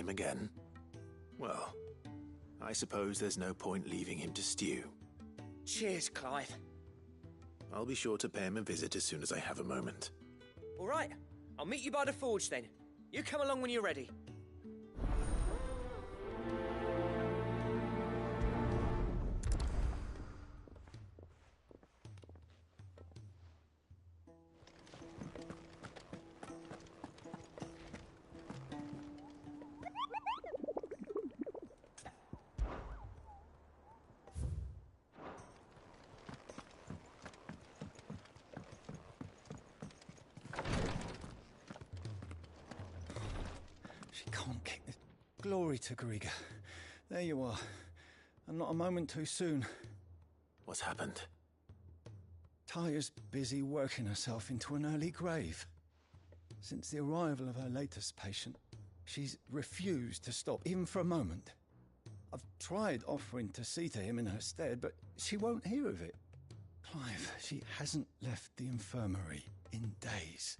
him again. Well, I suppose there's no point leaving him to stew. Cheers, Clive. I'll be sure to pay him a visit as soon as I have a moment. All right, I'll meet you by the forge then. You come along when you're ready. She can't kick this. Glory to Griga. There you are. And not a moment too soon. What's happened? Taya's busy working herself into an early grave. Since the arrival of her latest patient, she's refused to stop, even for a moment. I've tried offering to see to him in her stead, but she won't hear of it. Clive, she hasn't left the infirmary in days.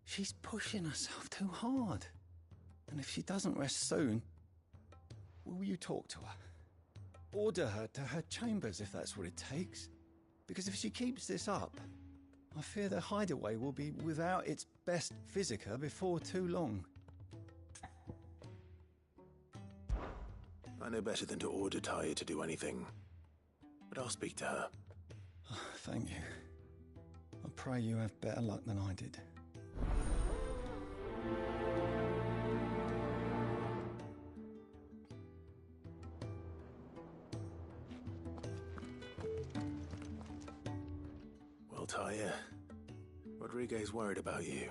She's pushing herself too hard. And if she doesn't rest soon, will you talk to her? Order her to her chambers if that's what it takes. Because if she keeps this up, I fear the hideaway will be without its best physica before too long. I know better than to order Taya to do anything. But I'll speak to her. Thank you. I pray you have better luck than I did. Well, Taya, Rodriguez worried about you.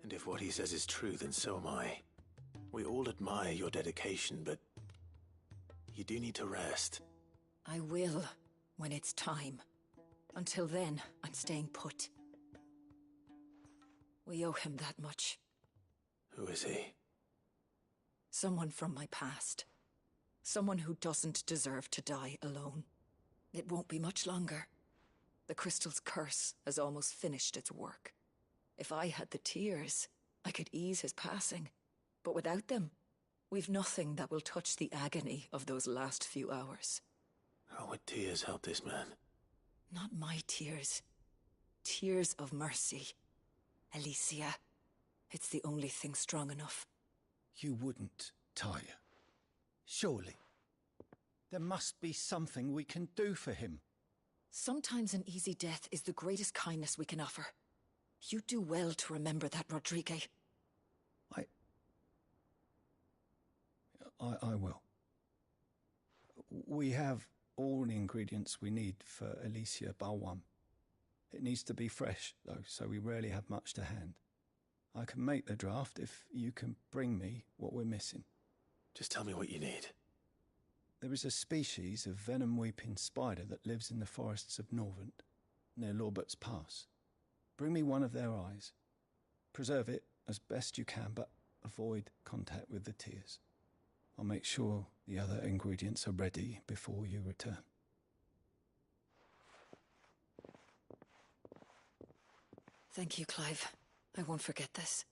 And if what he says is true, then so am I. We all admire your dedication, but you do need to rest. I will, when it's time. Until then, I'm staying put. We owe him that much. Who is he? Someone from my past. Someone who doesn't deserve to die alone. It won't be much longer. The crystal's curse has almost finished its work. If I had the tears, I could ease his passing. But without them, we've nothing that will touch the agony of those last few hours. How would tears help this man? Not my tears. Tears of mercy. Alicia, it's the only thing strong enough. You wouldn't, Taya. Surely. There must be something we can do for him. Sometimes an easy death is the greatest kindness we can offer. You do well to remember that, Rodriguez. I will. We have all the ingredients we need for Alicia Balwam. It needs to be fresh, though, so we rarely have much to hand. I can make the draft if you can bring me what we're missing. Just tell me what you need. There is a species of venom-weeping spider that lives in the forests of Norvent, near Lorbert's Pass. Bring me one of their eyes. Preserve it as best you can, but avoid contact with the tears. I'll make sure the other ingredients are ready before you return. Thank you, Clive. I won't forget this.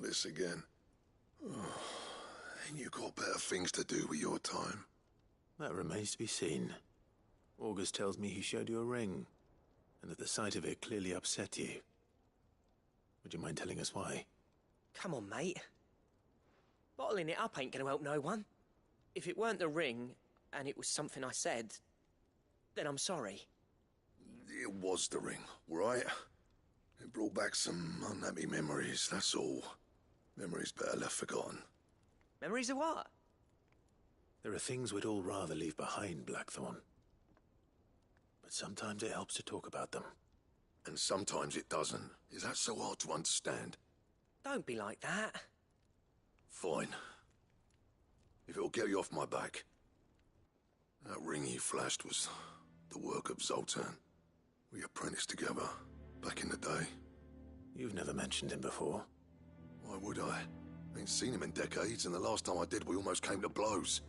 this again. Ain't you got better things to do with your time? That remains to be seen. August tells me he showed you a ring, and that the sight of it clearly upset you. Would you mind telling us why? Come on, mate. Bottling it up ain't gonna help no one. If it weren't the ring, and it was something I said, then I'm sorry. It was the ring, right? It brought back some unhappy memories, that's all. Memories better left forgotten. Memories of what? There are things we'd all rather leave behind, Blackthorn. But sometimes it helps to talk about them. And sometimes it doesn't. Is that so hard to understand? Don't be like that. Fine. If it'll get you off my back. That ring you flashed was the work of Zoltan. We apprenticed together, back in the day. You've never mentioned him before. Why would I? Ain't seen him in decades, and the last time I did, we almost came to blows.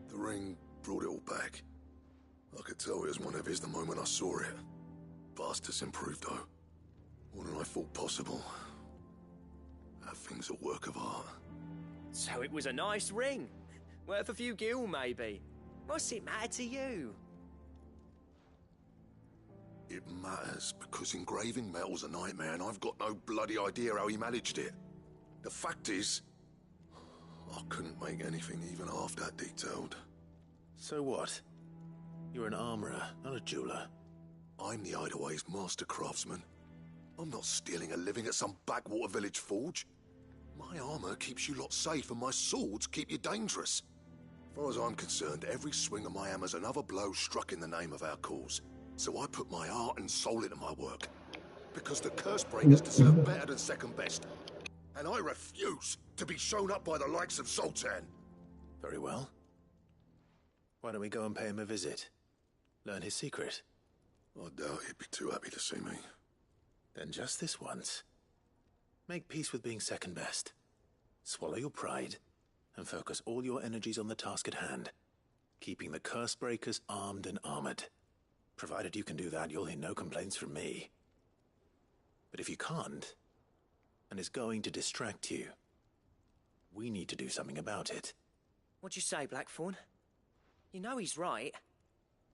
The ring brought it all back. I could tell it was one of his the moment I saw it. Bastard's improved, though. More than I thought possible. That thing's a work of art. So it was a nice ring. Worth a few gil, maybe. What's it matter to you? It matters because engraving metal's a nightmare, and I've got no bloody idea how he managed it. The fact is, I couldn't make anything even half that detailed. So what? You're an armorer, not a jeweler. I'm the Hideaway's master craftsman. I'm not stealing a living at some backwater village forge. My armor keeps you lot safe, and my swords keep you dangerous. As far as I'm concerned, every swing of my hammer's another blow struck in the name of our cause. So I put my heart and soul into my work. Because the curse breakers deserve better than second best. And I refuse to be shown up by the likes of Zoltan. Very well. Why don't we go and pay him a visit? Learn his secret. I doubt he'd be too happy to see me. Then just this once. Make peace with being second best. Swallow your pride, and focus all your energies on the task at hand. Keeping the curse breakers armed and armored. Provided you can do that, you'll hear no complaints from me. But if you can't, and it's going to distract you, we need to do something about it. What'd you say, Blackthorn? You know he's right.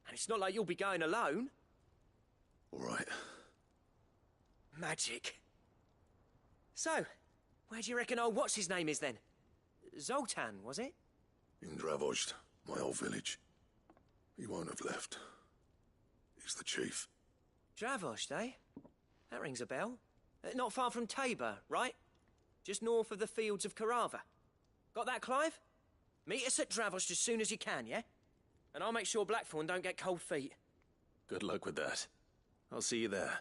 And it's not like you'll be going alone. All right. Magic. So, where do you reckon old what's-his-name is then? Zoltan, was it? In Dravozd, my old village. He won't have left. He's the chief. Dravozd, eh? That rings a bell. Not far from Tabor, right? Just north of the fields of Carava. Got that, Clive? Meet us at Dravozd as soon as you can, yeah? And I'll make sure Blackthorn don't get cold feet. Good luck with that. I'll see you there.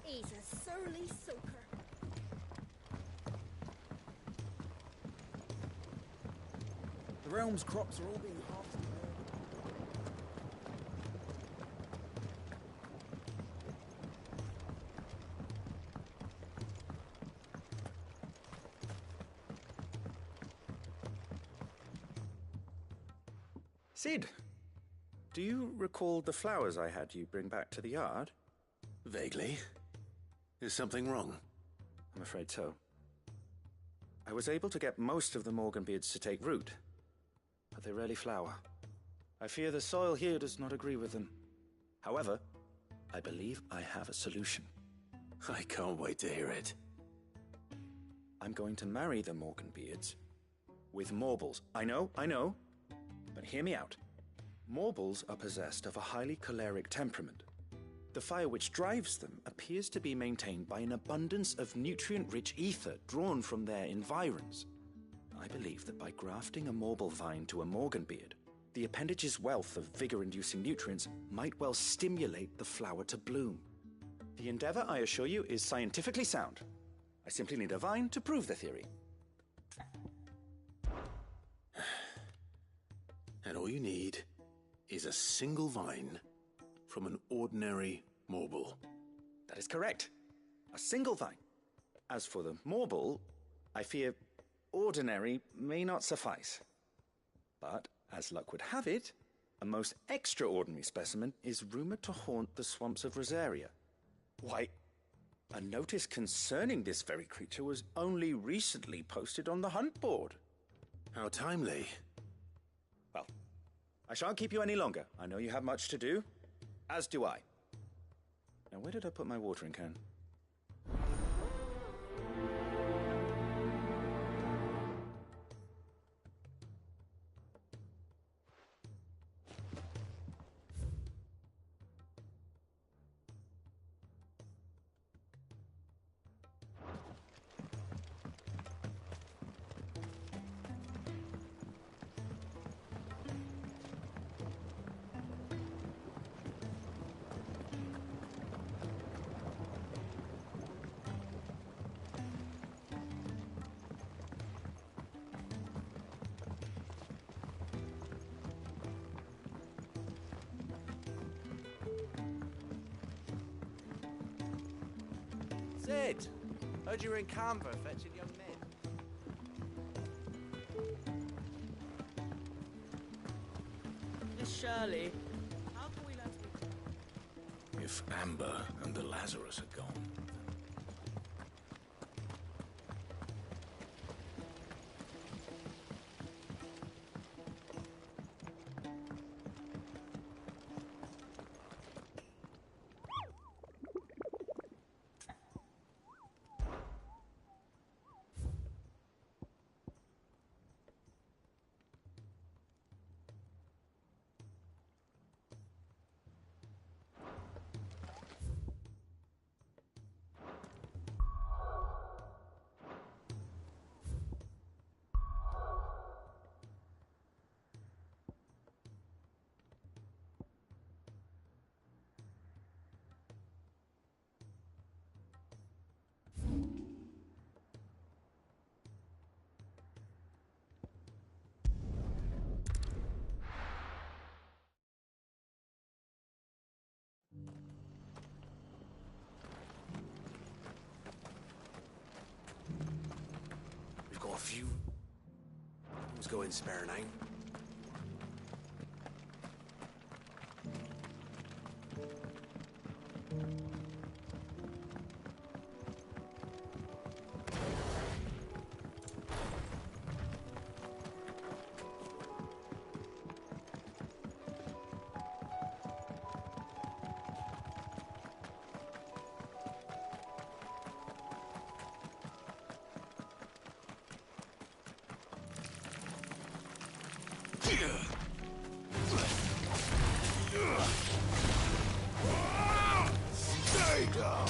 He's a surly soaker. The realm's crops are all being harvested. Sid, do you recall the flowers I had you bring back to the yard? Vaguely. Is something wrong? I'm afraid so. I was able to get most of the Morganbeards to take root, but they rarely flower. I fear the soil here does not agree with them. However, I believe I have a solution. I can't wait to hear it. I'm going to marry the Morganbeards with Morbles. I know, but hear me out. Morbles are possessed of a highly choleric temperament. The fire which drives them appears to be maintained by an abundance of nutrient-rich ether drawn from their environs. I believe that by grafting a Morble vine to a Morganbeard, the appendage's wealth of vigor-inducing nutrients might well stimulate the flower to bloom. The endeavor, I assure you, is scientifically sound. I simply need a vine to prove the theory. And all you need is a single vine from an ordinary Morble. That is correct. A single vine. As for the Morble, I fear ordinary may not suffice. But, as luck would have it, A most extraordinary specimen is rumored to haunt the swamps of Rosaria. Why, a notice concerning this very creature was only recently posted on the hunt board. How timely. Well, I shan't keep you any longer. I know you have much to do, as do I. Now, where did I put my watering can? Sid, heard you were in Canberra fetching young men. Miss Shirley, how can we let you... If Amber and the Lazarus are gone, We've got a few. Who's going spare now? Stay down!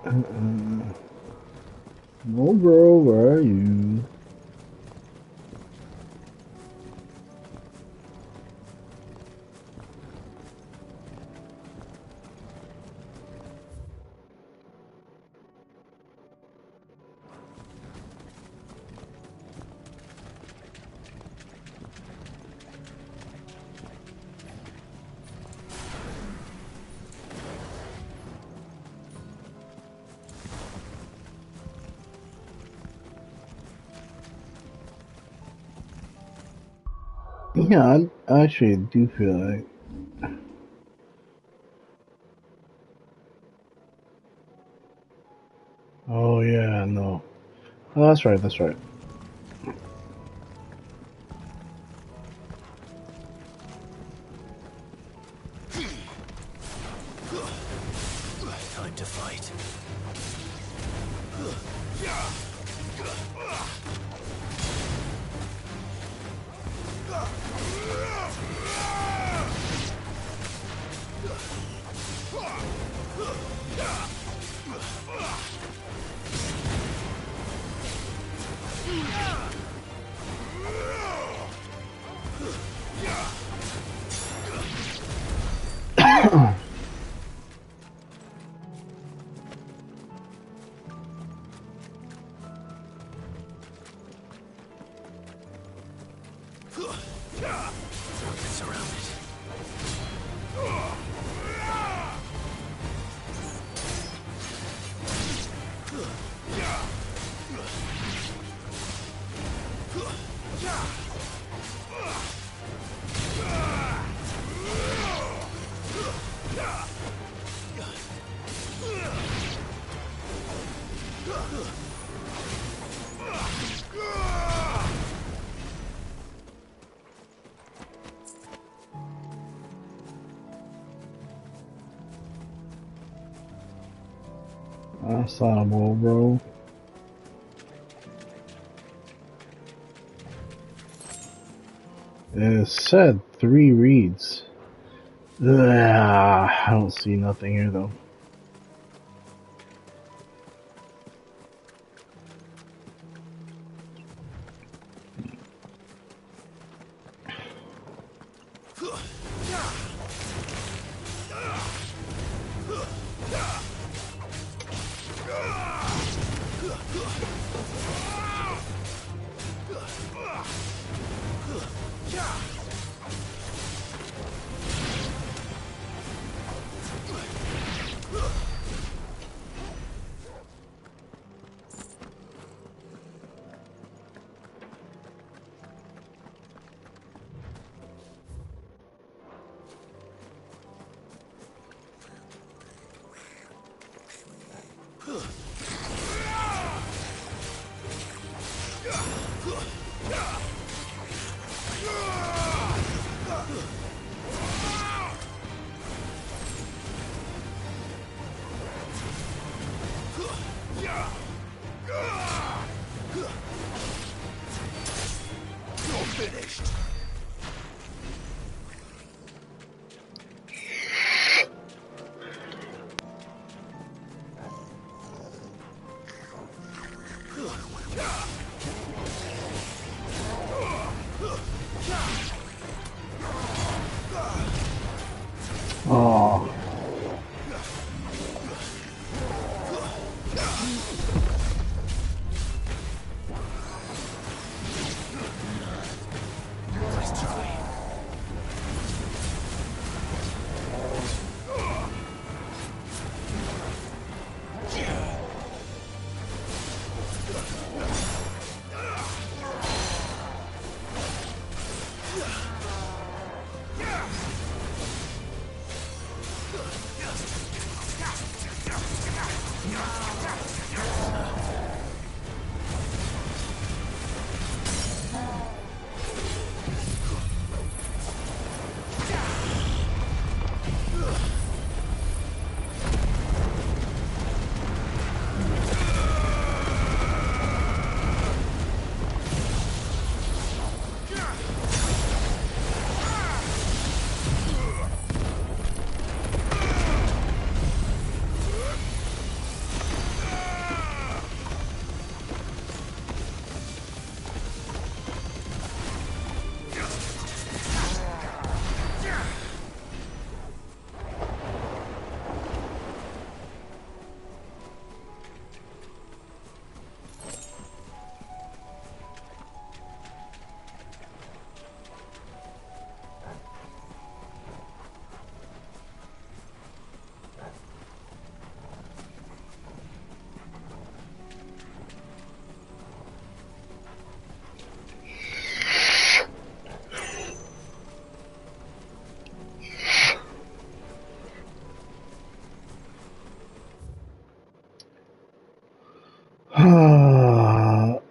No, bro, where are you? Yeah, I actually do feel like. Oh yeah, no. Oh, that's right. That's right. Time to fight. Surrounded. That's not a ball, bro. It said 3 reads. Ugh, I don't see nothing here though.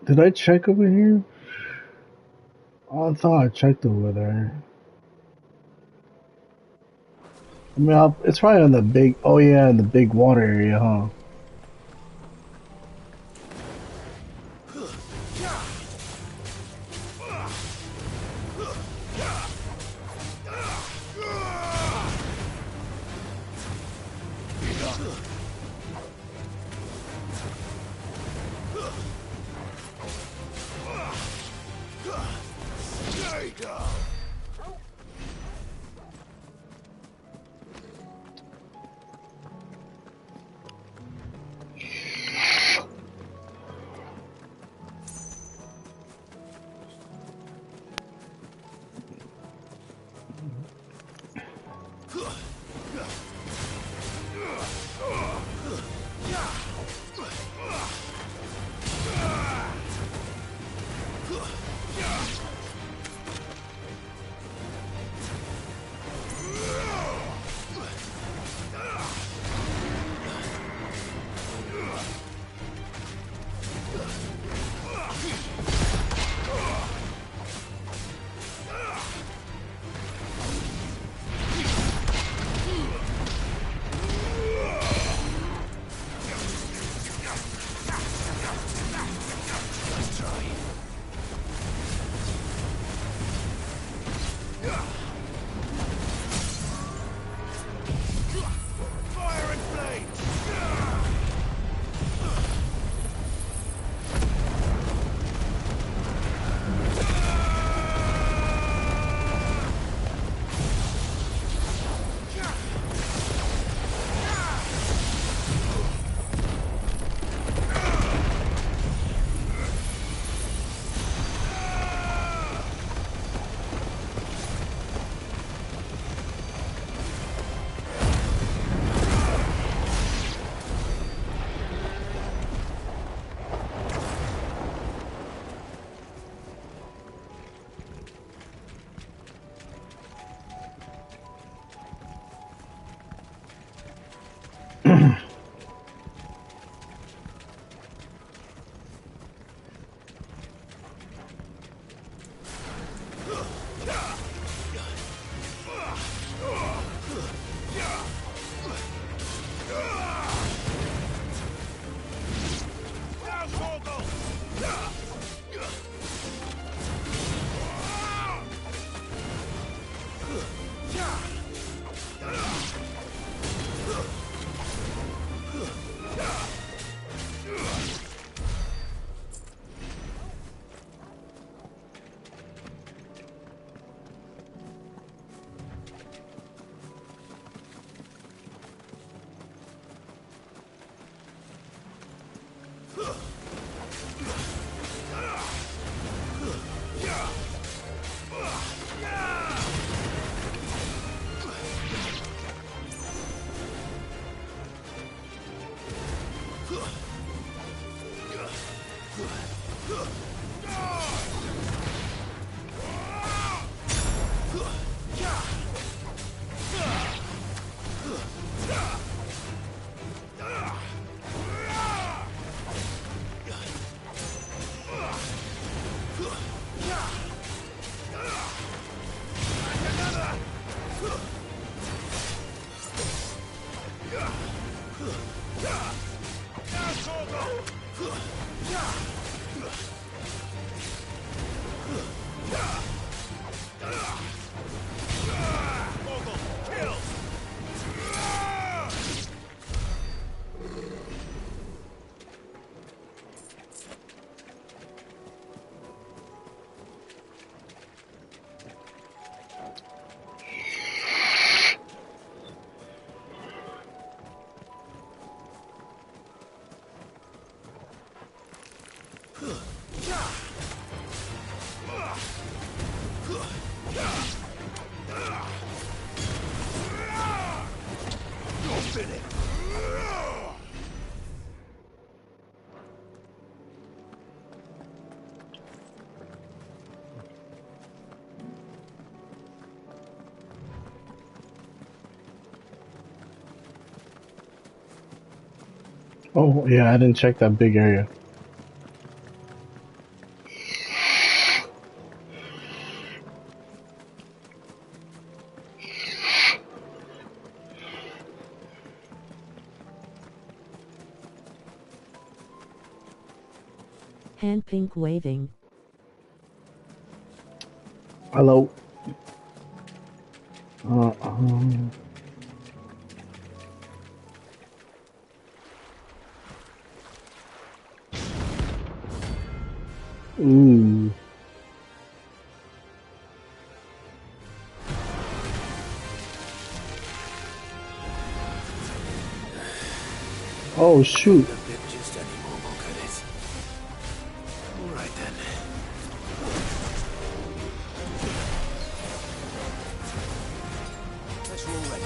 Did I check over here? Oh, I thought I checked over there. I mean, it's probably on the big. Oh yeah, in the big water area, huh? Oh, yeah, I didn't check that big area. hand pink waving. Hello. Ooh. Oh shoot. Just any more could it? All right then. That's all ready.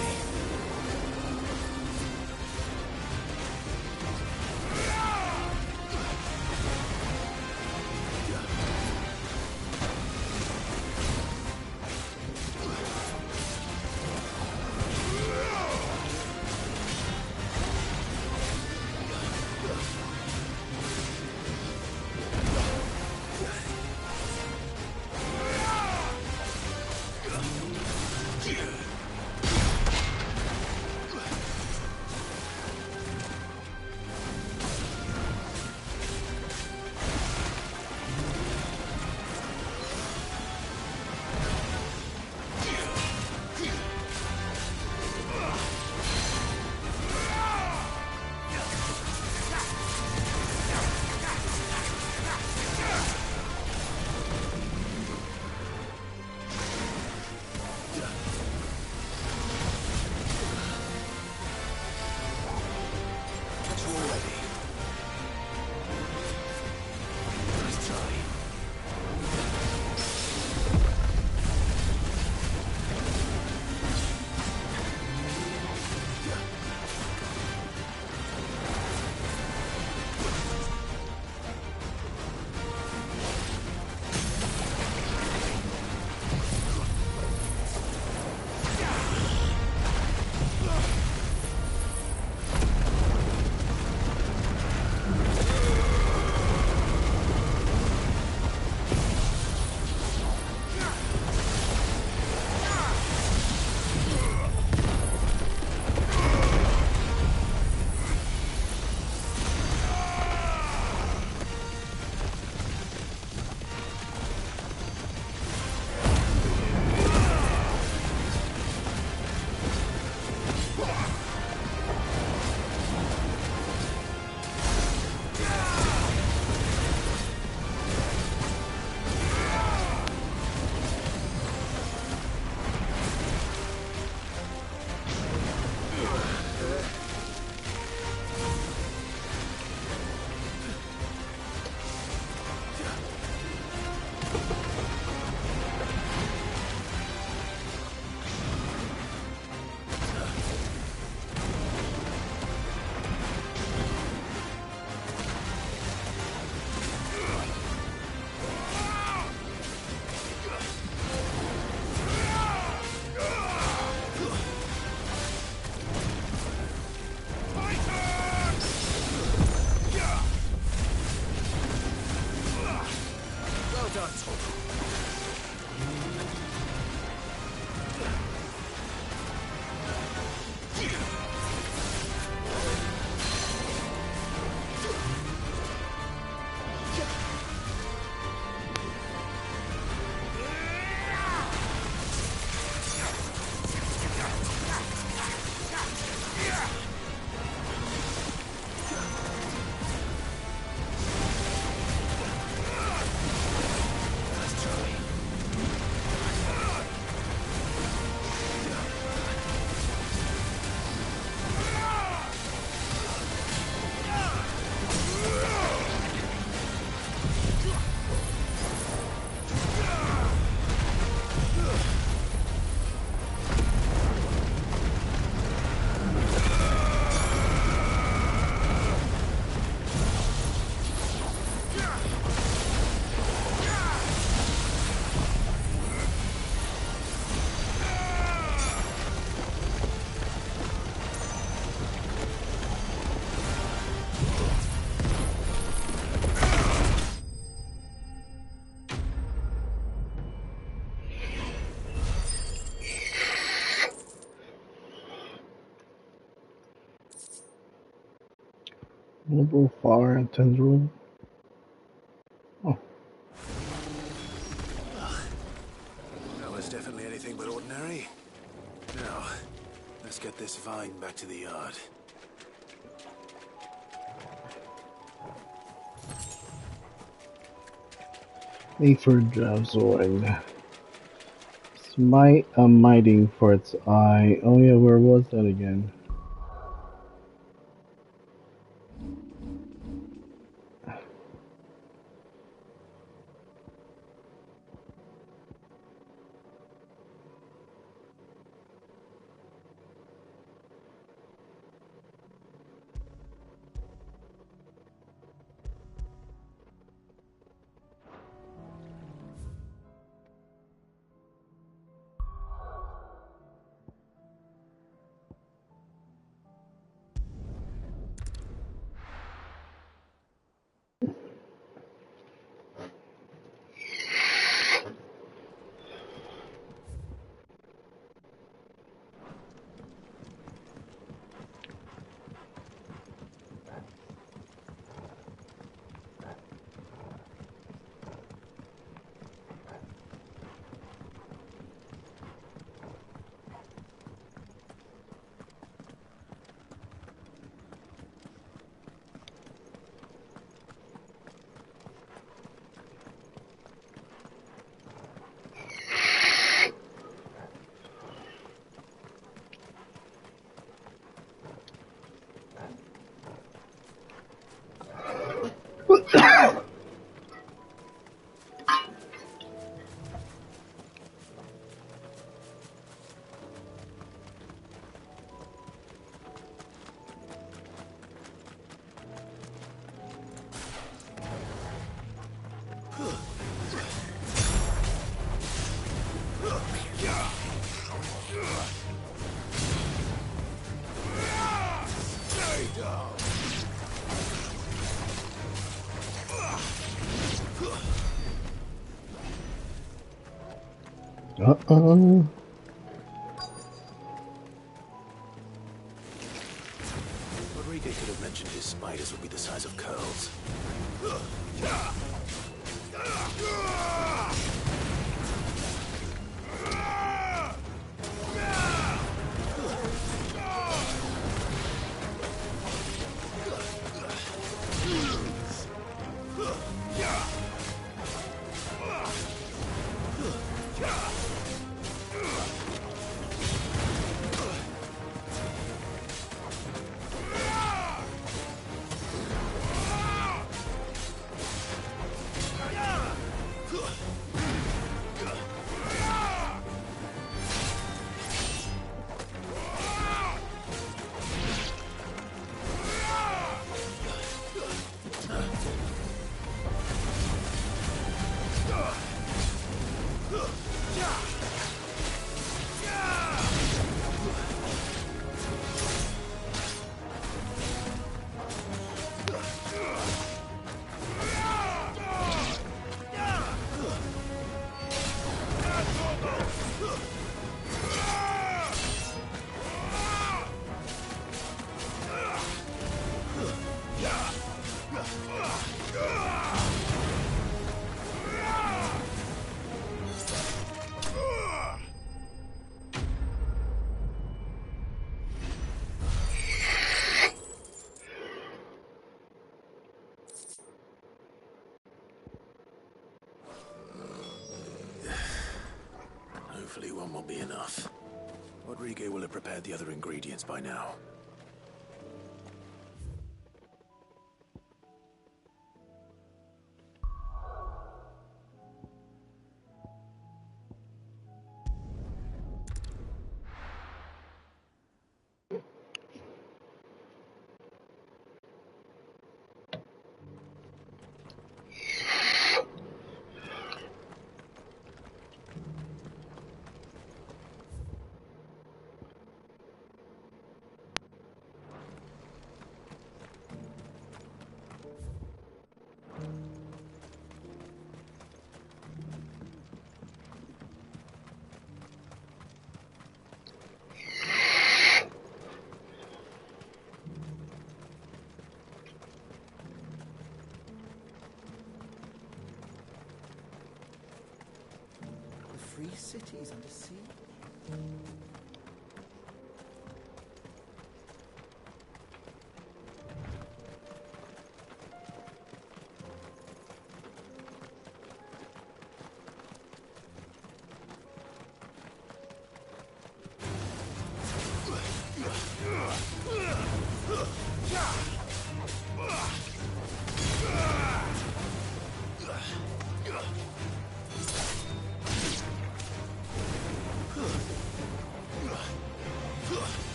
Mobile Fire and Tendril. Let's get this vine back to the yard. Need for Drowsoid. Smite a miting for its eye. Oh yeah, where was that again? Uh-oh. Rodrigo could have mentioned his spiders would be the size of curls. Hopefully one will be enough. Rodrigo will have prepared the other ingredients by now. The free cities under siege?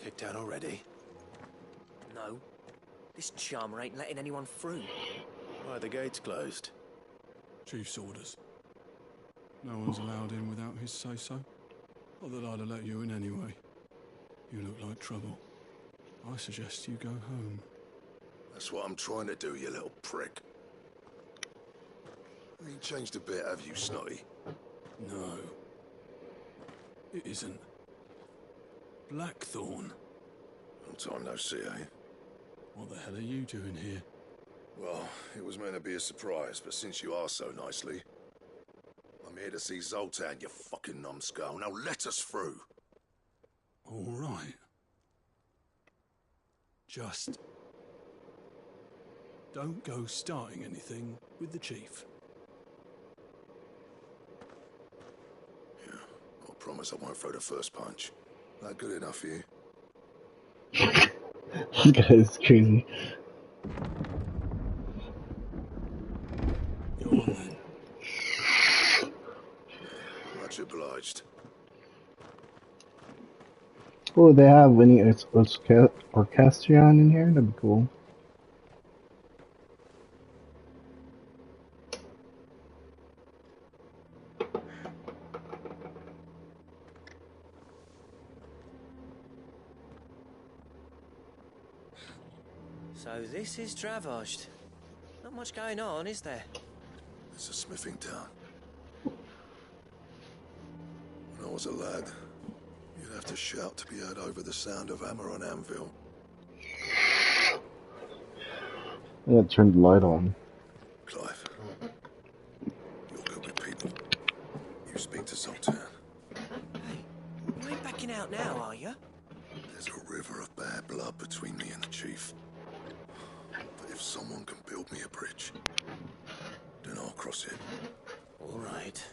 Kicked out already? No. This charmer ain't letting anyone through. Why are the gates closed? Chief's orders. No one's allowed in without his say-so. Not that I'd have let you in anyway. You look like trouble. I suggest you go home. That's what I'm trying to do, you little prick. You ain't changed a bit, have you, Snotty? No. It isn't. Blackthorn. Long time no see, eh? What the hell are you doing here? Well, it was meant to be a surprise, but since you are so nicely, I'm here to see Zoltan, you fucking numbskull. Now let us through. All right. Just don't go starting anything with the chief. Yeah, I promise I won't throw the first punch. That good enough for you? This guy is crazy. Go on then. Much obliged. Oh, they have any orchestrion in here? That'd be cool. So this is Dravosht. Not much going on, is there? It's a smithing town. When I was a lad, you'd have to shout to be heard over the sound of hammer on anvil. I gotta turn the light on. Clive, you're good with people. You speak to Zoltan. Hey, you ain't backing out now, are you? There's a river of bad blood between me and the chief. But if someone can build me a bridge, then I'll cross it. All right.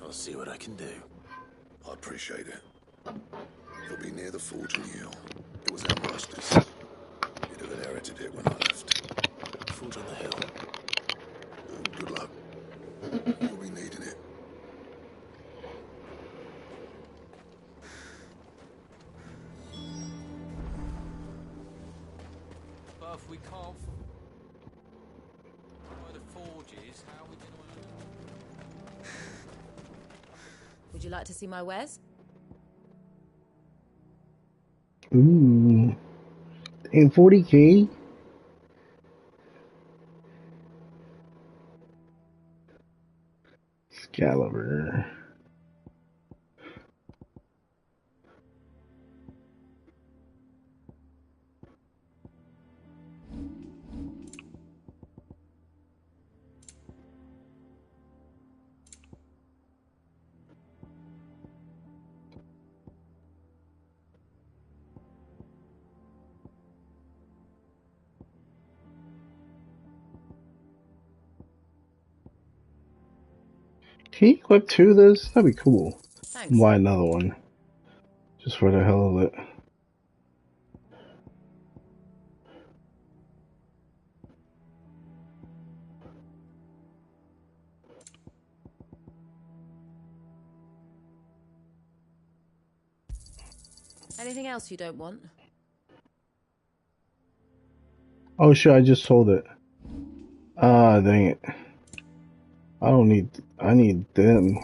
I'll see what I can do. I appreciate it. It'll be near the forge in the hill. It was our master's. He'd have inherited it when I left. Forge on the hill. Good luck. You'll be needing it. Well, if we can't find the forges, how are we going to... Would you like to see my wares? Ooh. And 40K? Excalibur. Can you equip 2 of those? That'd be cool. Thanks. Why another one? Just for the hell of it. Anything else you don't want? Oh shit, I just sold it. Ah, dang it. I need them.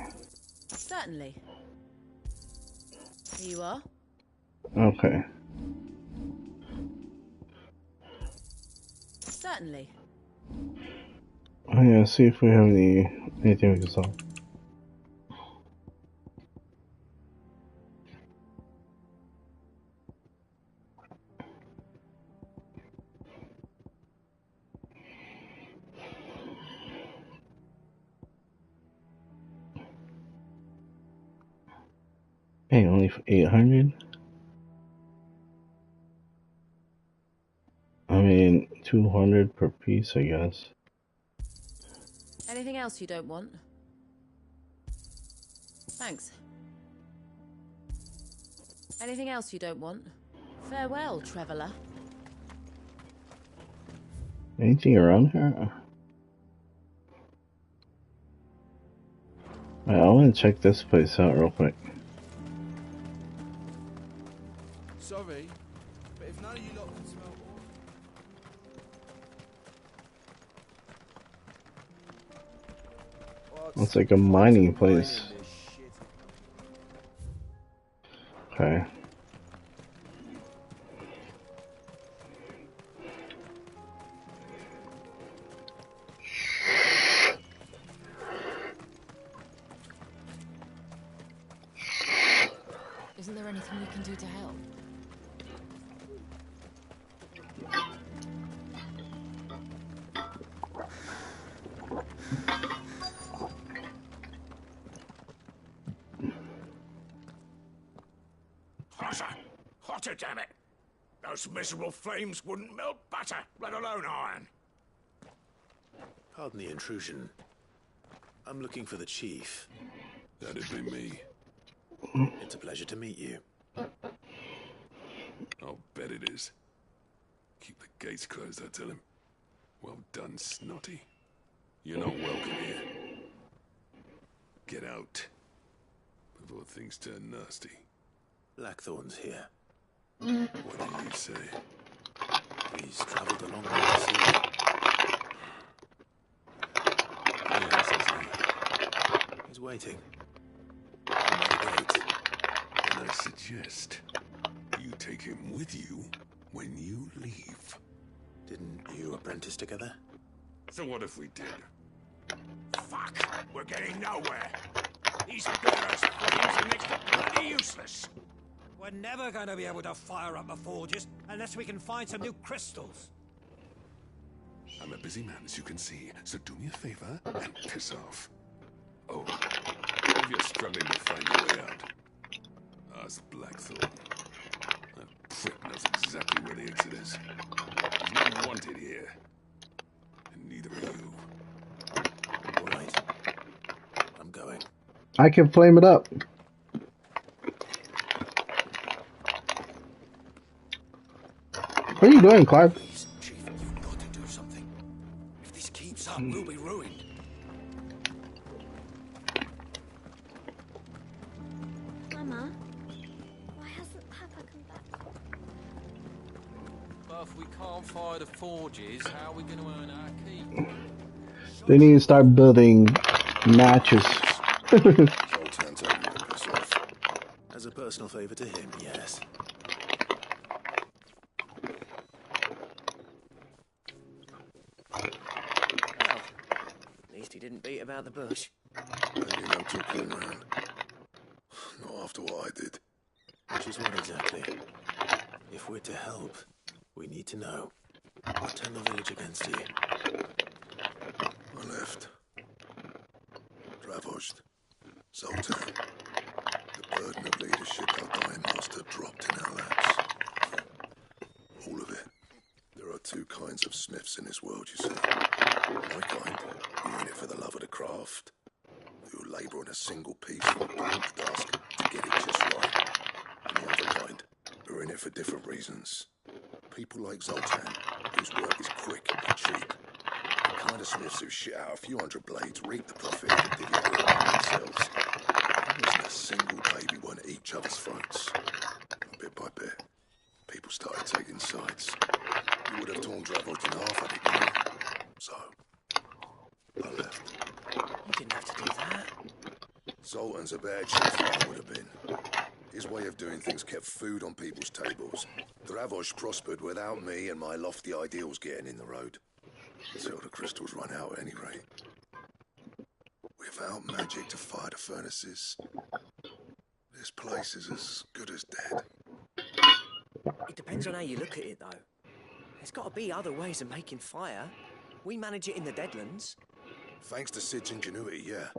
Certainly. Here you are. Okay. Certainly. Oh yeah, see if we have anything we can sell. Hey, only for 800? I mean, 200 per piece, I guess. Anything else you don't want? Thanks. Anything else you don't want? Farewell, traveller. Anything around here? Right, I want to check this place out real quick. Sorry, but if none of you lot can smell oil... Looks like a mining place. Okay. Isn't there anything we can do to help? Hotter! Hotter, damn it! Those miserable flames wouldn't melt butter, let alone iron. Pardon the intrusion. I'm looking for the chief. That'd be me. It's a pleasure to meet you. I'll bet it is. Keep the gates closed, I tell him. Well done, Snotty. You're not welcome here. Get out. Before things turn nasty. Blackthorn's here. What do you say? He's traveled a long way to see you. Here, says he. He's waiting. I'm at the gate. And I suggest you take him with you when you leave. Didn't you apprentice together? So what if we did? Fuck! We're getting nowhere. These bearers' flames are next to bloody useless. We're never going to be able to fire up the forges unless we can find some new crystals. I'm a busy man, as you can see, so do me a favor and piss off. Oh, if you're struggling to find your way out, ask Blackthorn. That prick knows exactly where the exit is. He's not wanted here. And neither are you. All right. I'm going. I can flame it up. What are you doing, Clive? Please, Chief, you've got to do something. If this keeps up, we'll be ruined. Mama, why hasn't Papa come back? So if we can't fire the forges, how are we going to earn our keep? They need to start building matches. As a personal favor to him, yes. Well, at least he didn't beat about the bush. Maybe no talking around. Not after what I did. Which is what exactly? If we're to help, we need to know. What turned the village against you? I left. Dravoshed. Zoltan. The burden of leadership our dying master dropped in our laps. All of it. There are two kinds of smiths in this world, you see. My kind, who are in it for the love of the craft, who labour on a single piece from dawn to dusk to get it just right. And the other kind, who are in it for different reasons. People like Zoltan, whose work is quick and cheap. The kind of smiths who shit out a few hundred blades, reap the profit, and divvy it all among themselves. There wasn't a single day we weren't at each other's throats. And bit by bit, people started taking sides. You would have torn Dravos in half had it, you know? So, I left. You didn't have to do that. Zoltan's a better chief than I would have been. His way of doing things kept food on people's tables. Dravos prospered without me and my lofty ideals getting in the road. Until the crystals run out at any rate. Without magic to fire the furnaces, this place is as good as dead. It depends on how you look at it, though. There's got to be other ways of making fire. We manage it in the Deadlands. Thanks to Sid's ingenuity, yeah.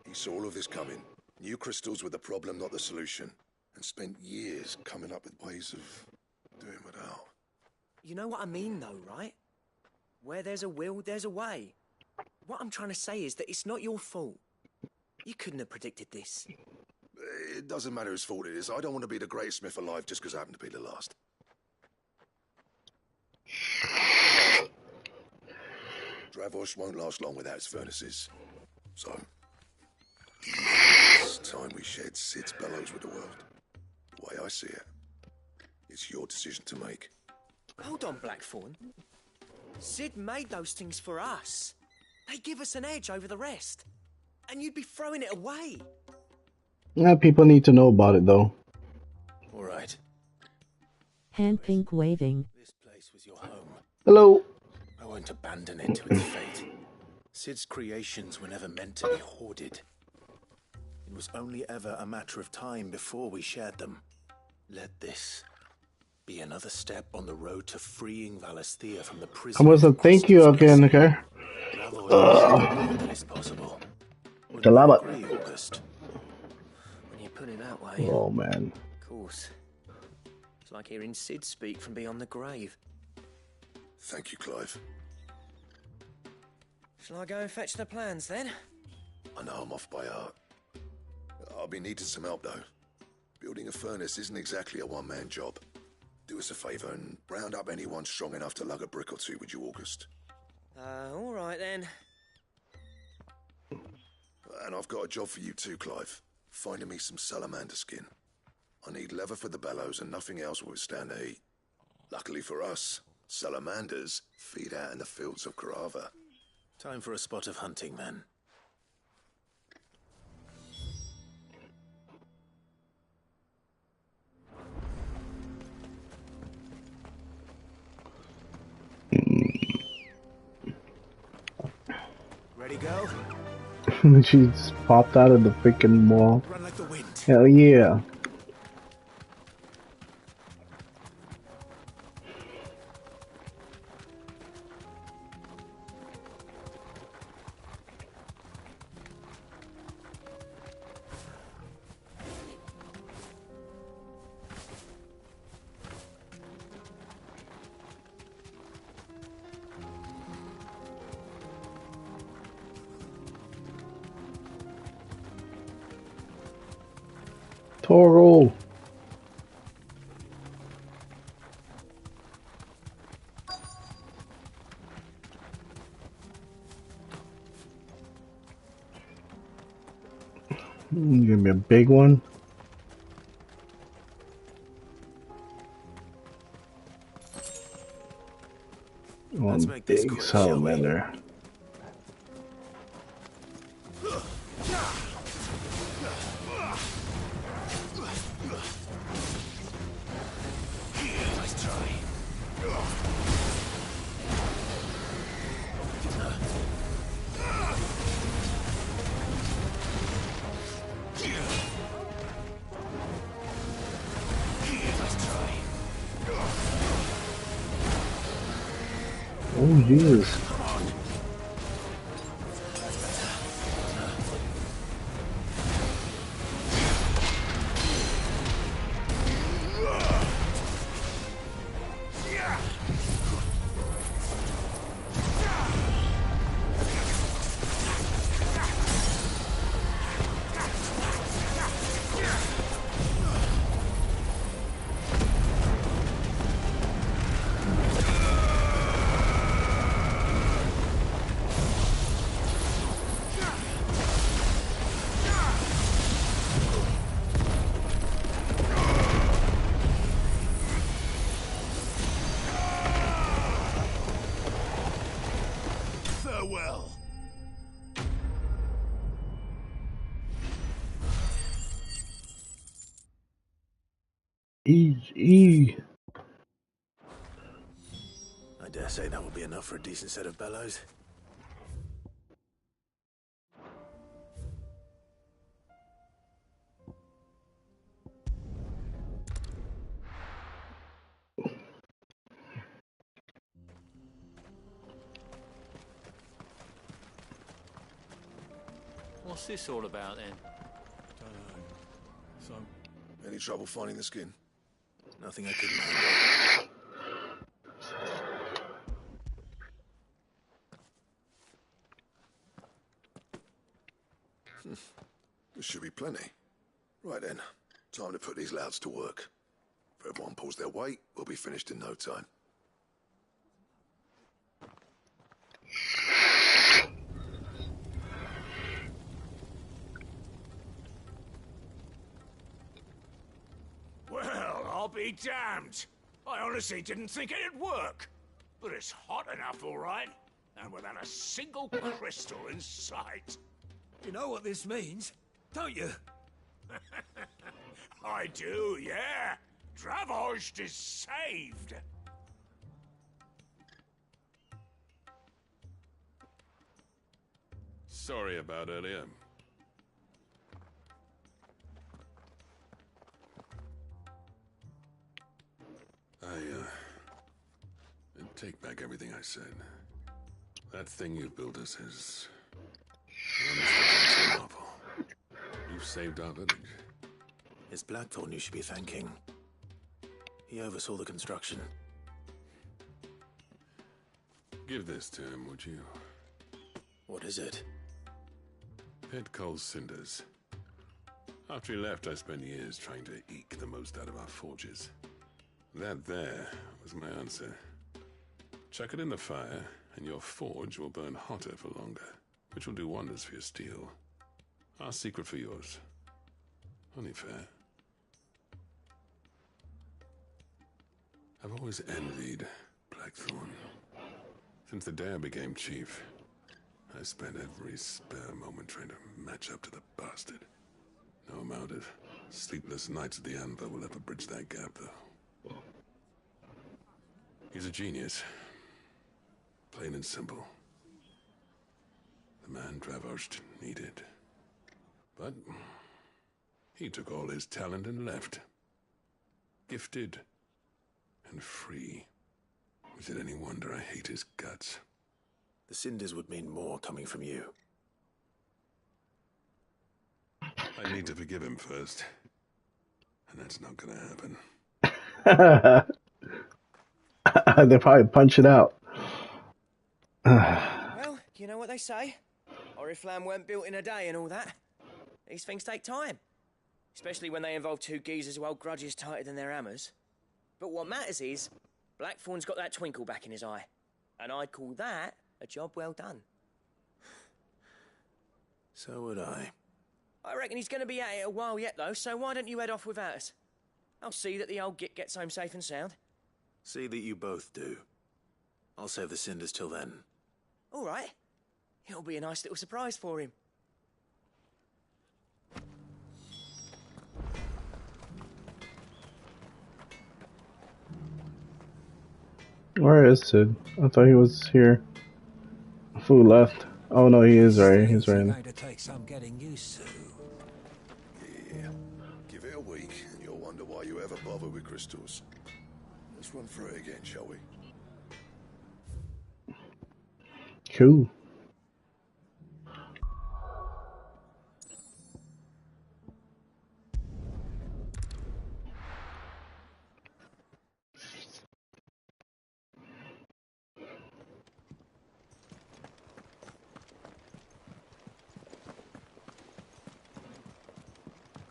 He saw all of this coming. Knew crystals were the problem, not the solution. And spent years coming up with ways of doing without. You know what I mean, though, right? Where there's a will, there's a way. What I'm trying to say is that it's not your fault. You couldn't have predicted this. It doesn't matter whose fault it is. I don't want to be the greatest smith alive just because I happen to be the last. Dravos won't last long without its furnaces. So, it's time we shared Sid's bellows with the world. The way I see it, it's your decision to make. Hold on, Blackthorn. Sid made those things for us. They give us an edge over the rest. And you'd be throwing it away. Yeah, people need to know about it, though. All right. Hand pink waving. This place was your home. Hello. I won't abandon it to its fate. Sid's creations were never meant to be hoarded. It was only ever a matter of time before we shared them. Let this be another step on the road to freeing Valisthea from the prison. I was a thank you again, okay? It's possible. The lava. When you put it that way. Oh man. Of course. It's like hearing Sid speak from beyond the grave. Thank you, Clive. Shall I go and fetch the plans then? I know I'm off by heart. I'll be needing some help though. Building a furnace isn't exactly a one-man job. Do us a favour and round up anyone strong enough to lug a brick or two, would you, August? All right then. And I've got a job for you too, Clive. Finding me some salamander skin. I need leather for the bellows and nothing else will withstand the heat. Luckily for us, salamanders feed out in the fields of Carava. Time for a spot of hunting, then. Ready, go? She just popped out of the freaking wall. Run like the wind. Hell yeah. Toro. Give me a big one. Let's make this big quick, shall we? salamander. Nice try. Oh, Jesus. Farewell. Easy. I dare say that will be enough for a decent set of bellows. What's this all about then? Don't know. So, Any trouble finding the skin? Nothing I couldn't handle. There should be plenty. Right then, time to put these louds to work. If everyone pulls their weight, we'll be finished in no time. Well, I'll be damned. I honestly didn't think it'd work. But it's hot enough, all right. And without a single crystal in sight. You know what this means, don't you? I do, yeah. Dravost is saved. Sorry about earlier. I take back everything I said. That thing you built us is honest to marvel. You've saved our village. It's Blackthorn you should be thanking. He oversaw the construction. Give this to him, would you? What is it? Pit Cole's cinders. After he left, I spent years trying to eke the most out of our forges. That there was my answer. Chuck it in the fire, and your forge will burn hotter for longer, which will do wonders for your steel. Our secret for yours. Only fair. I've always envied Blackthorn. Since the day I became chief, I spent every spare moment trying to match up to the bastard. No amount of sleepless nights at the anvil will ever bridge that gap, though. He's a genius. Plain and simple. The man Dravost needed. But he took all his talent and left. Gifted and free. Is it any wonder I hate his guts? The cinders would mean more coming from you. I need to forgive him first. And that's not gonna happen. They'll probably punch it out. Well, you know what they say. Oriflamme weren't built in a day and all that. These things take time. Especially when they involve two geezers who hold grudges tighter than their hammers. But what matters is, Blackthorn's got that twinkle back in his eye. And I'd call that a job well done. So would I. I reckon he's going to be at it a while yet, though, so why don't you head off without us? I'll see that the old git gets home safe and sound. See that you both do. I'll save the cinders till then. All right. It'll be a nice little surprise for him. Where is Sid? I thought he was here. Food left. Oh no, he is right. He's right. Going to take some getting used to. Yeah. Give it a week, and you'll wonder why you ever bother with crystals. Let's run through it again, shall we? Cool.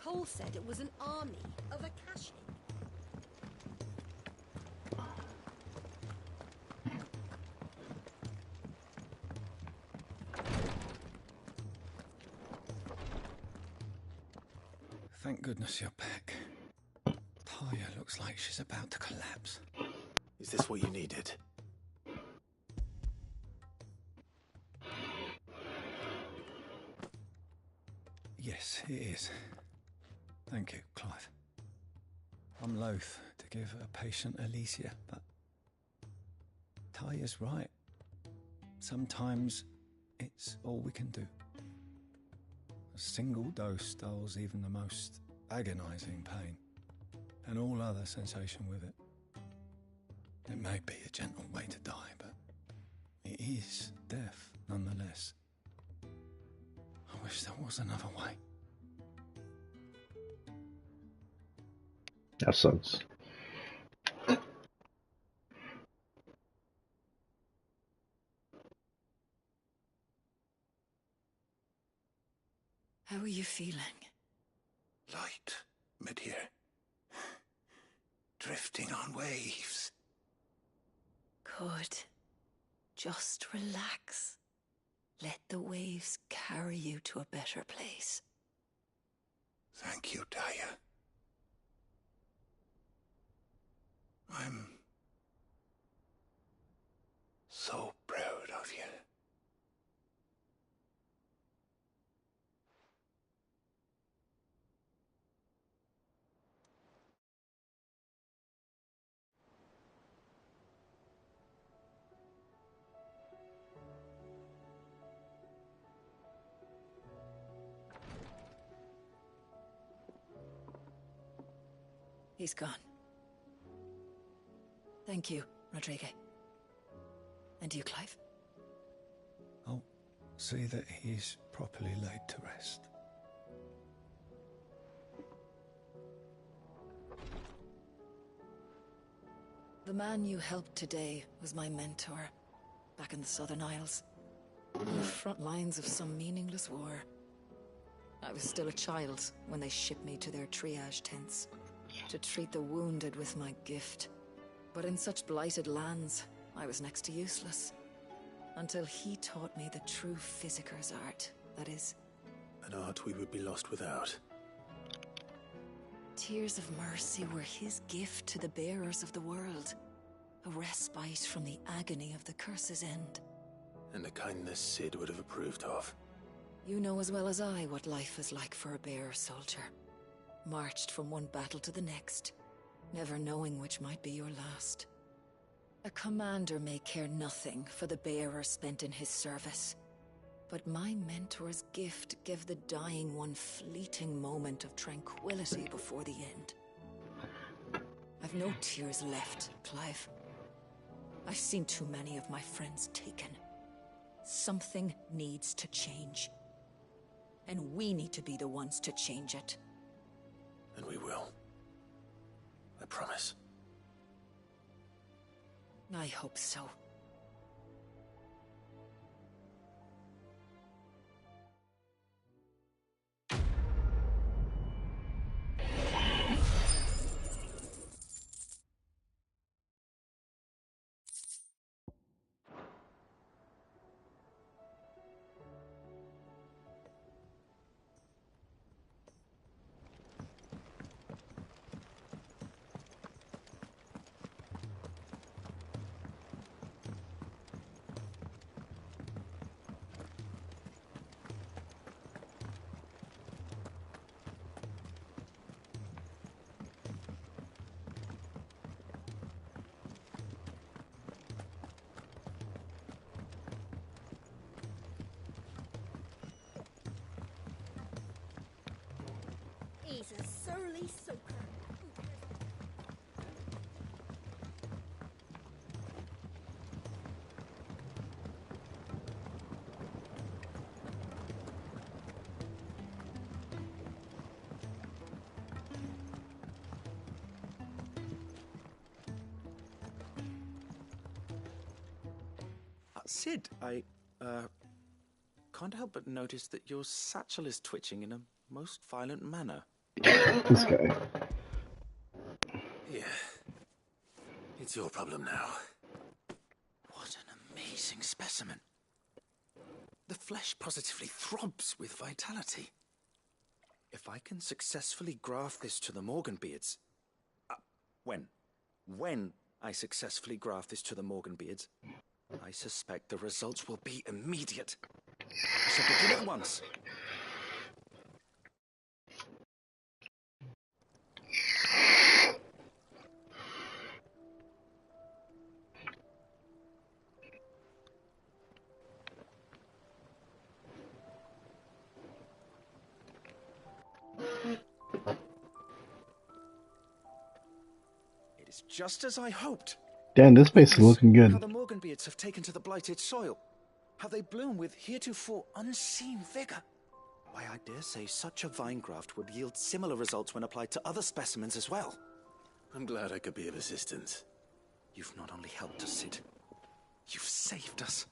Cole said it was an army of Akashi. Thank goodness you're back. Talia looks like she's about to collapse. Is this what you needed? Yes, it is. Thank you, Clive. I'm loath to give a patient Alicia, but Talia's right. Sometimes it's all we can do. A single dose dulls even the most agonizing pain, and all other sensation with it. It may be a gentle way to die, but it is death nonetheless. I wish there was another way. That sucks. How are you feeling? Light, mid-here. Drifting on waves. Good. Just relax. Let the waves carry you to a better place. Thank you, Daya. I'm so proud of you. He's gone. Thank you, Rodrigo. And you, Clive? I'll see that he's properly laid to rest. The man you helped today was my mentor, back in the Southern Isles, on the front lines of some meaningless war. I was still a child when they shipped me to their triage tents, to treat the wounded with my gift. But in such blighted lands, I was next to useless. Until he taught me the true physicker's art, that is. An art we would be lost without. Tears of mercy were his gift to the bearers of the world. A respite from the agony of the curse's end. And a kindness Sid would have approved of. You know as well as I what life is like for a bearer soldier. Marched from one battle to the next, never knowing which might be your last. A commander may care nothing for the bearer spent in his service. But my mentor's gift gave the dying one fleeting moment of tranquility before the end. I've no tears left, Clive. I've seen too many of my friends taken. Something needs to change. And we need to be the ones to change it. And we will. I promise. I hope so. He's a surly soaker. Sid, I can't help but notice that your satchel is twitching in a most violent manner. This guy. Yeah. It's your problem now. What an amazing specimen. The flesh positively throbs with vitality. If I can successfully graft this to the Morganbeards... When I successfully graft this to the Morganbeards, I suspect the results will be immediate. I shall begin at once. It is just as I hoped. Damn, this place is looking good. How the Morganbeards have taken to the blighted soil. How they bloom with heretofore unseen vigor. Why, I dare say such a vine graft would yield similar results when applied to other specimens as well. I'm glad I could be of assistance. You've not only helped us, Sid, you've saved us.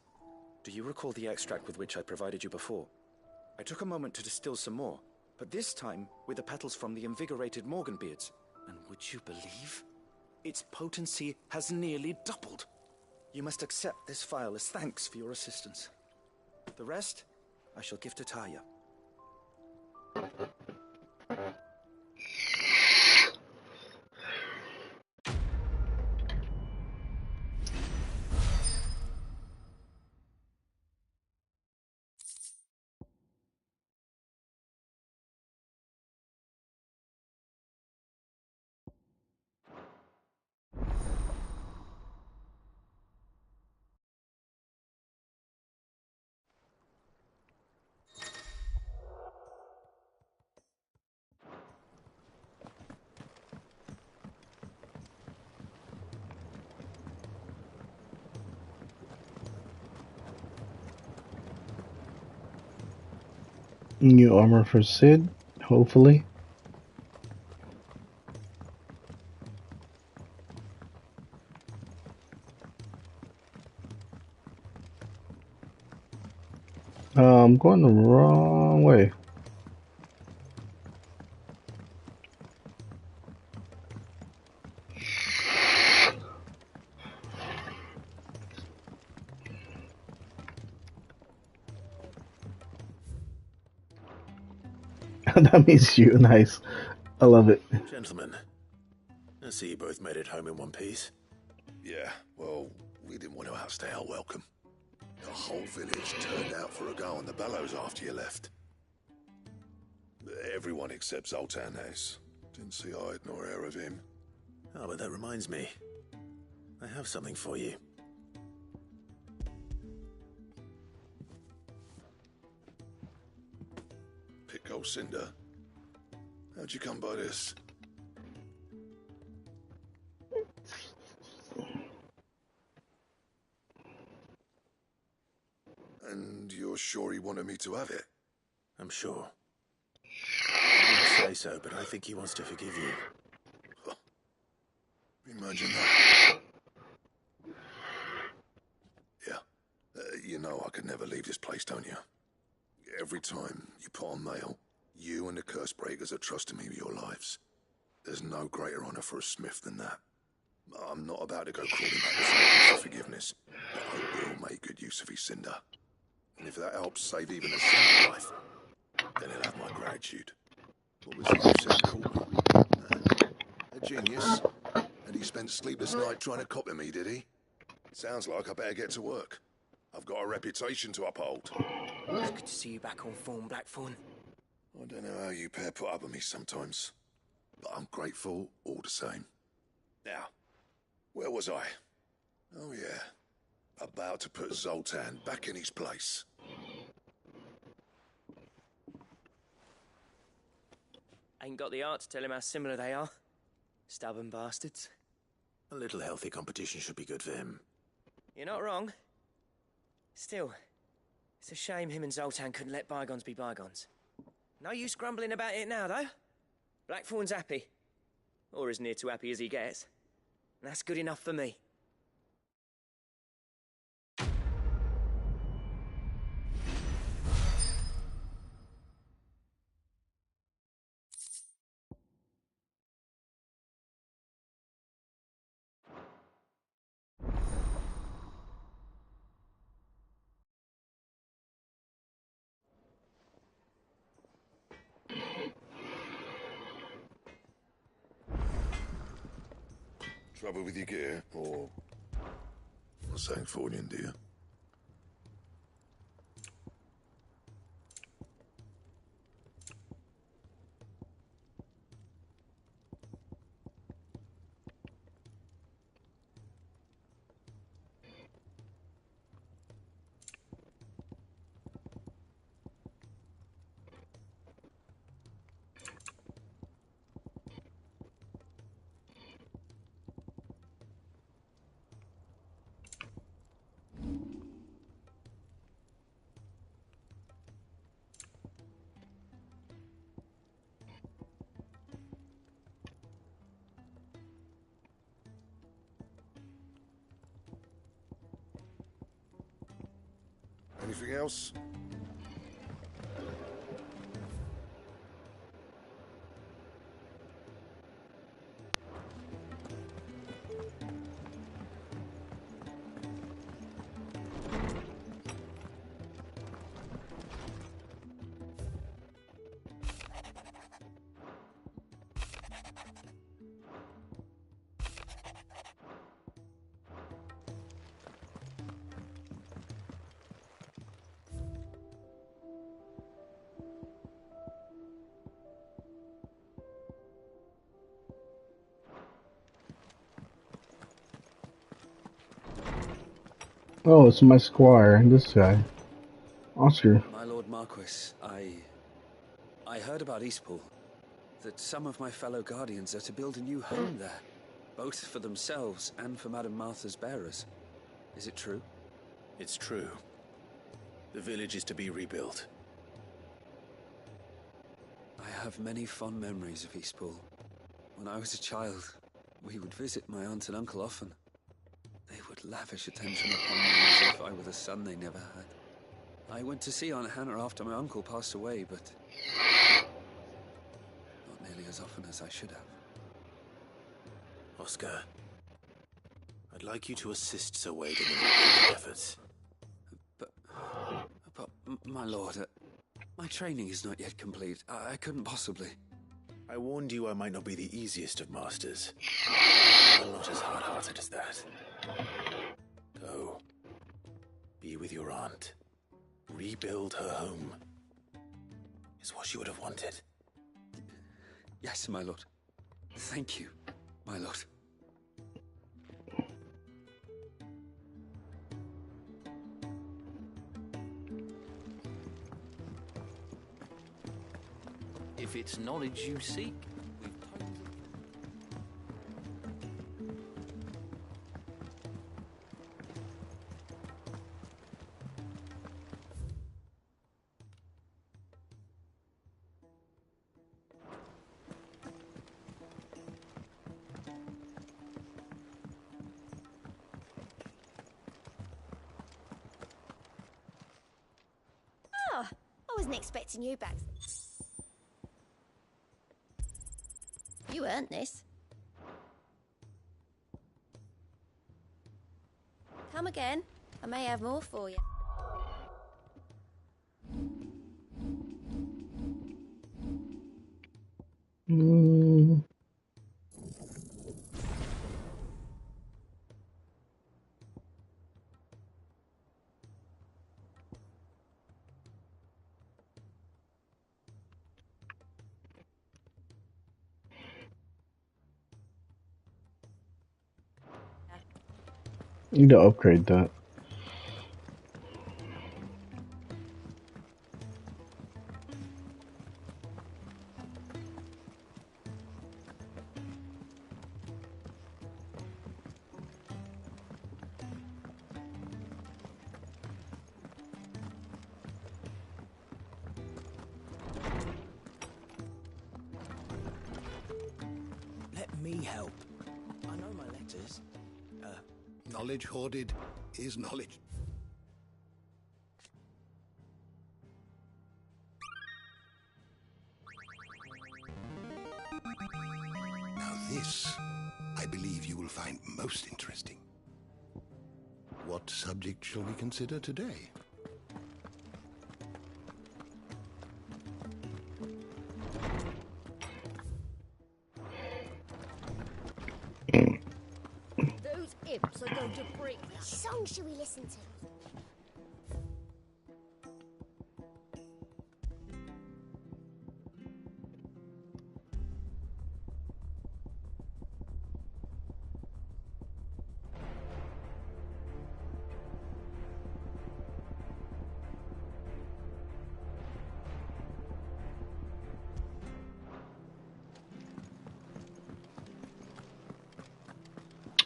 Do you recall the extract with which I provided you before? I took a moment to distill some more, but this time with the petals from the invigorated Morganbeards. And would you believe? Its potency has nearly doubled. You must accept this phial as thanks for your assistance. The rest, I shall give to Taya. New armor for Sid, hopefully. I'm going the wrong way. That means you. Nice. I love it. Gentlemen, I see you both made it home in one piece. Yeah, well, we didn't want to outstay our welcome. The whole village turned out for a go on the bellows after you left. Everyone except Zoltan has. Didn't see hide nor hair of him. Oh, but that reminds me. I have something for you. Pico Cinder. How'd you come by this? And you're sure he wanted me to have it? I'm sure. He didn't say so, but I think he wants to forgive you. Huh. Imagine that. Yeah. You know I could never leave this place, don't you? Every time you put on mail, you and the curse breakers are trusting me with your lives. There's no greater honor for a smith than that. I'm not about to go crawling back to Satan for forgiveness, but I will make good use of his cinder. And if that helps save even a single life, then he'll have my gratitude. What was it you said called me? A genius? And he spent sleepless night trying to copy me, did he? Sounds like I better get to work. I've got a reputation to uphold. It's good to see you back on form, Blackthorn. I don't know how you pair put up with me sometimes, but I'm grateful all the same. Now, where was I? Oh yeah, about to put Zoltan back in his place. Ain't got the art to tell him how similar they are. Stubborn bastards. A little healthy competition should be good for him. You're not wrong. Still, it's a shame him and Zoltan couldn't let bygones be bygones. No use grumbling about it now, though. Blackthorn's happy. Or as near to happy as he gets. And that's good enough for me. Trouble with your gear, or something falling, do you? Anything else? Oh, it's my squire, this guy. Oscar. My Lord Marquis, I heard about Eastpool. That some of my fellow guardians are to build a new home there. Both for themselves and for Madame Martha's bearers. Is it true? It's true. The village is to be rebuilt. I have many fond memories of Eastpool. When I was a child, we would visit my aunt and uncle often. They would lavish attention upon me as if I were the son they never had. I went to see Aunt Hannah after my uncle passed away, but not nearly as often as I should have. Oscar, I'd like you to assist Sir Wade in the rebuilding efforts. But my lord, my training is not yet complete. I couldn't possibly. I warned you I might not be the easiest of masters. I'm not as hard-hearted as that. Go. Be with your aunt. Rebuild her home. Is what she would have wanted. Yes, my lord. Thank you, my lord. If it's knowledge you seek, we've tons of... Oh, I wasn't expecting you back. You earned this. Come again. I may have more for you. Need to upgrade that. help. I know my letters. Knowledge hoarded is knowledge. Now this, I believe you will find most interesting. What subject shall we consider today? Those imps are going to break. Which song should we listen to?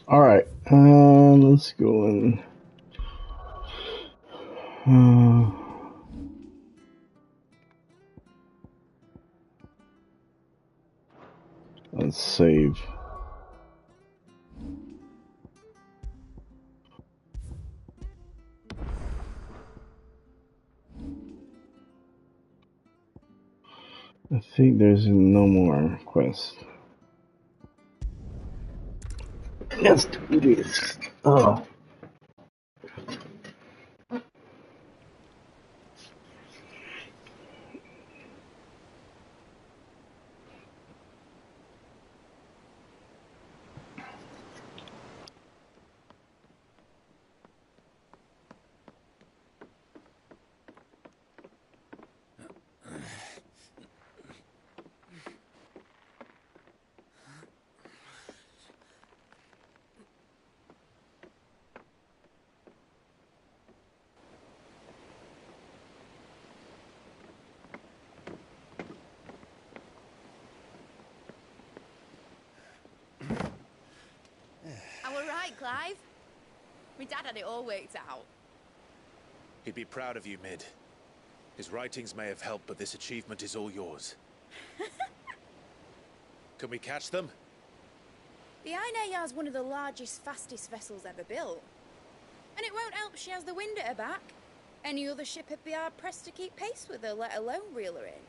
Alright, let's go in. Let's save. I think there's no more quest. Let's do this. Oh. Clive. My dad had it all worked out. He'd be proud of you, Mid. His writings may have helped, but this achievement is all yours. Can we catch them? The Ainayar's one of the largest, fastest vessels ever built. And it won't help she has the wind at her back. Any other ship would be hard-pressed to keep pace with her, let alone reel her in.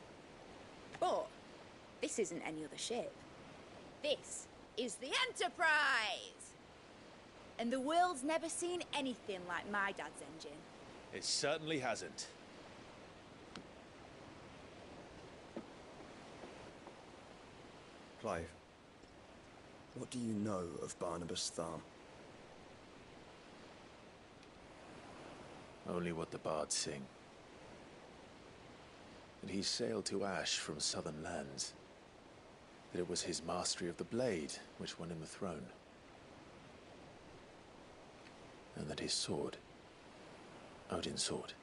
But this isn't any other ship. This is the Enterprise! And the world's never seen anything like my dad's engine. It certainly hasn't. Clive, what do you know of Barnabas Tharm? Only what the bards sing. That he sailed to Ash from southern lands. That it was his mastery of the blade which won him the throne. And that his sword, Odin's sword,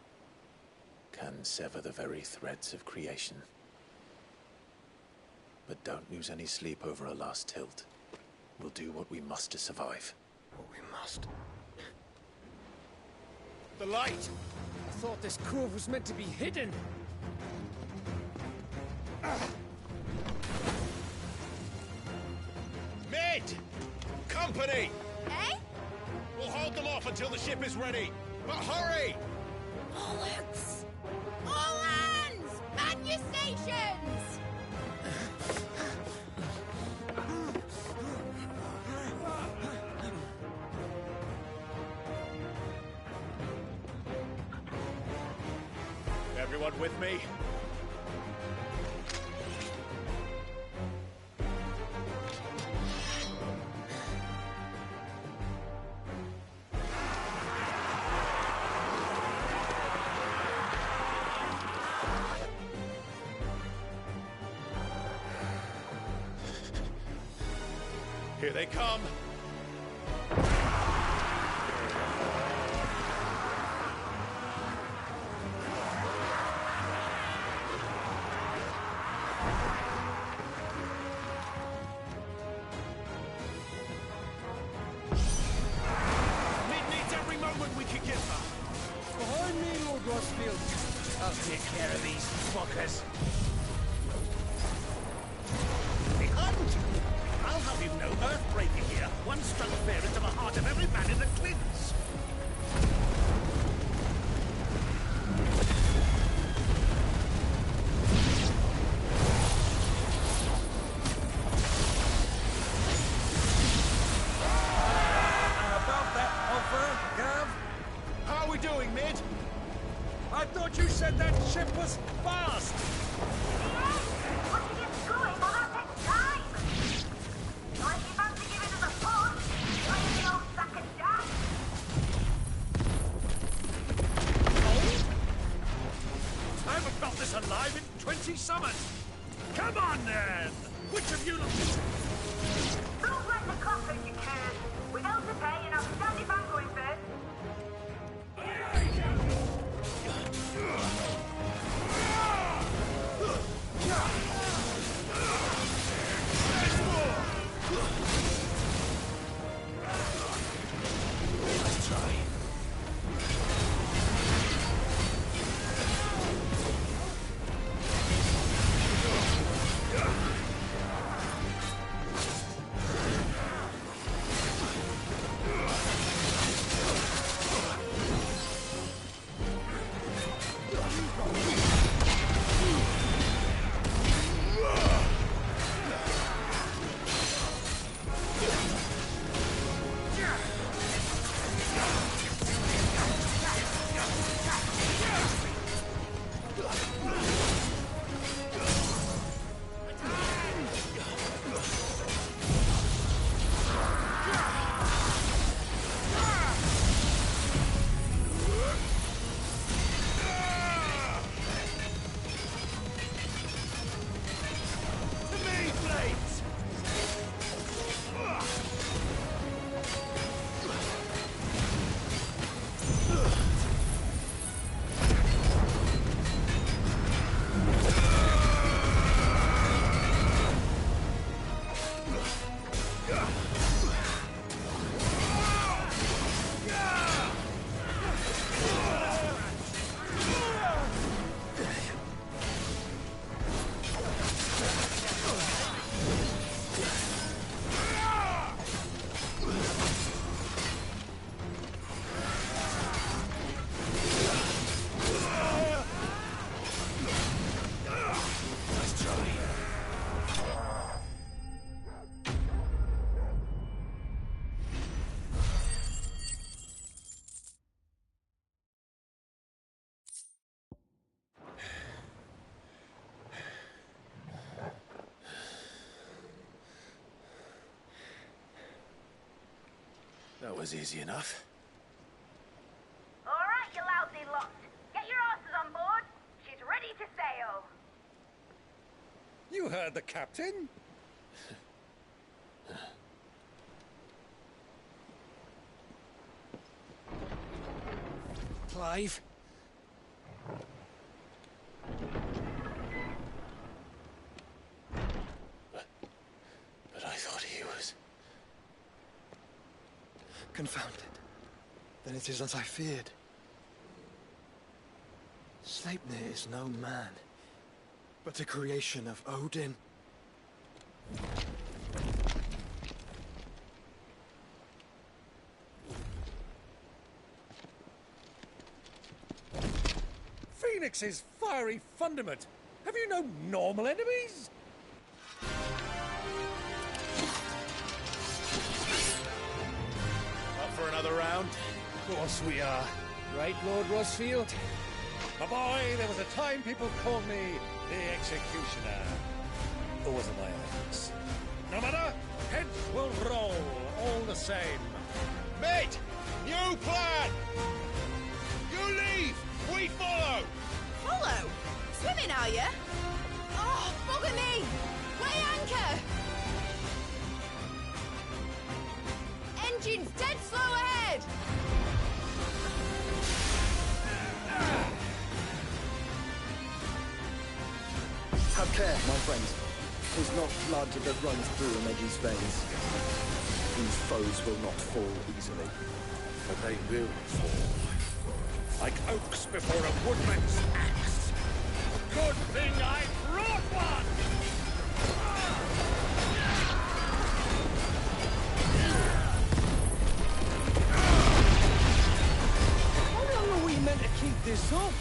can sever the very threads of creation. But don't lose any sleep over a last tilt. We'll do what we must to survive. What we must. The light! I thought this cove was meant to be hidden. Mid! Company! Eh? We'll hold them off until the ship is ready. But hurry! Bullets! All hands! Man your stations! Everyone with me? Here they come. Mid needs every moment we can get her. Behind me, Lord Rossfield. I'll take care of these fuckers. The hunt! I'll have you know said that ship was fast! But it is going, well that takes time! So if you fancy giving us a push, join the old sack of jam. I haven't felt this alive in 20 summers! Come on then! Which of you... Don't let the cockers you curse. We're ill to pay and I'll stand if I'm going first. Let's try. That was easy enough. All right, you lousy lot. Get your asses on board. She's ready to sail. You heard the captain? Clive? But I thought he was... Confounded. Then it is as I feared. Sleipnir is no man, but a creation of Odin. Phoenix's fiery fundament. Have you no normal enemies? Up for another round? Of course we are. Right, Lord Rossfield? My boy, there was a time people called me the Executioner. Or was it my eyes? No matter, heads will roll all the same. Mate, new plan! You leave, we follow! Follow? Swimming, are you? Oh, bugger me! Weigh anchor! Engine's dead slow ahead! Have care, my friends. 'Tis not blood that runs through Megi's veins. These foes will not fall easily. But they will fall. Like oaks before a woodman's axe. Good thing I brought one! How long are we meant to keep this up?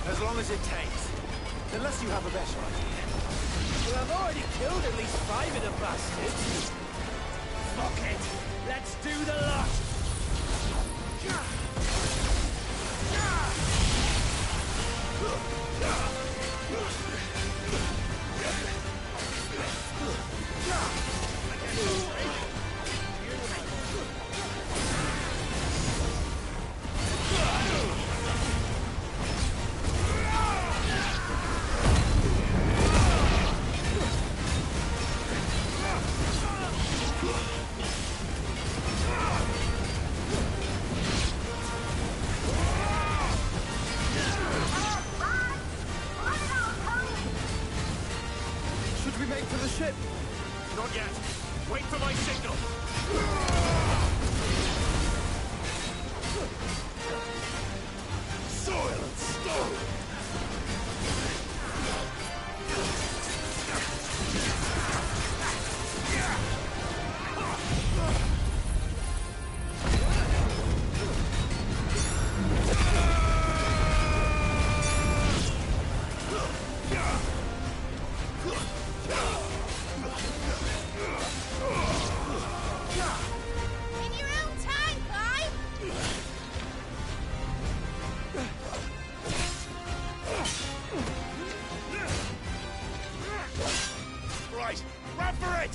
As long as it takes. Unless you have a better idea. Well, I've already killed at least 5 of the bastards. Fuck it! Let's do the lot! Should we make for the ship? Not yet. Wait for my signal. Soil and stone! In your own time, Clive! Right, run for it!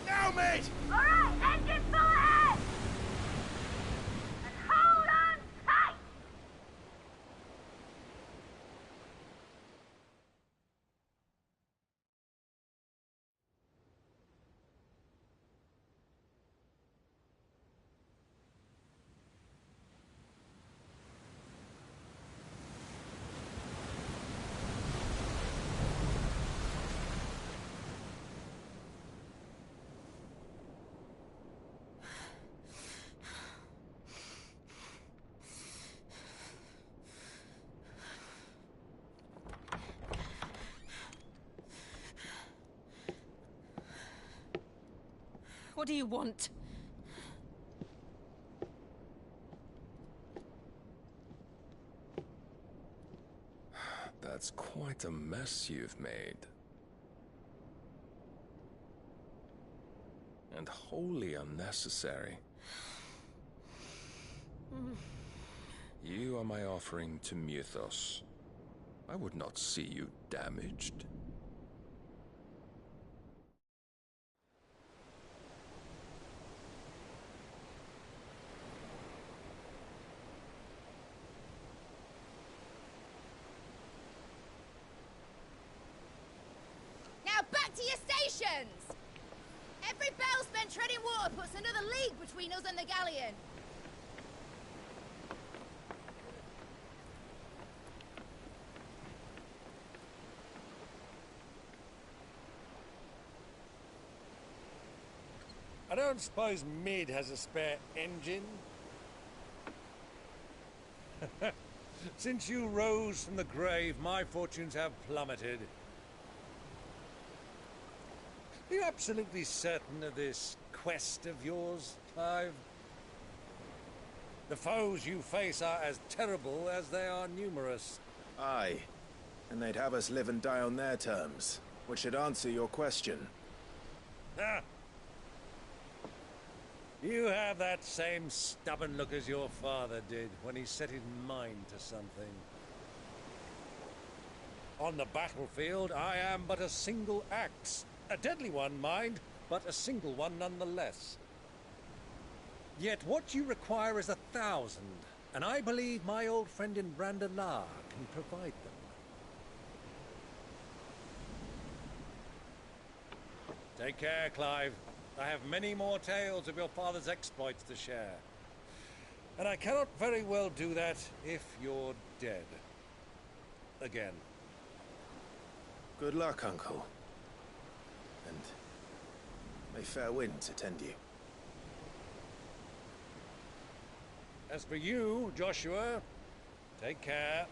Now, mate! All right, engine full ahead! And hold on tight! What do you want? That's quite a mess you've made. And wholly unnecessary. You are my offering to Mythos. I would not see you damaged. Now back to your stations! Every bell spent treading water puts another league between us and the galleon. I don't suppose Mid has a spare engine? Since you rose from the grave, my fortunes have plummeted. Are you absolutely certain of this quest of yours, Clive? The foes you face are as terrible as they are numerous. Aye. And they'd have us live and die on their terms, which should answer your question. Ah. You have that same stubborn look as your father did when he set his mind to something. On the battlefield, I am but a single axe. A deadly one, mind, but a single one nonetheless. Yet what you require is 1,000, and I believe my old friend in Brandalar can provide them. Take care, Clive. I have many more tales of your father's exploits to share. And I cannot very well do that if you're dead. Again. Good luck, Uncle. And may fair winds attend you. As for you, Joshua, take care.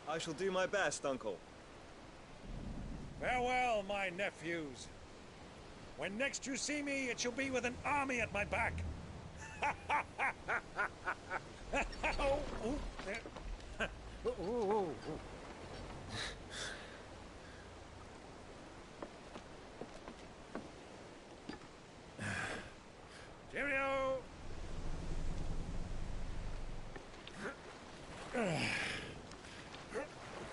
I shall do my best, Uncle. Farewell, my nephews. When next you see me, it shall be with an army at my back. Oh, ooh, there. Ooh, ooh, ooh. Cheerio!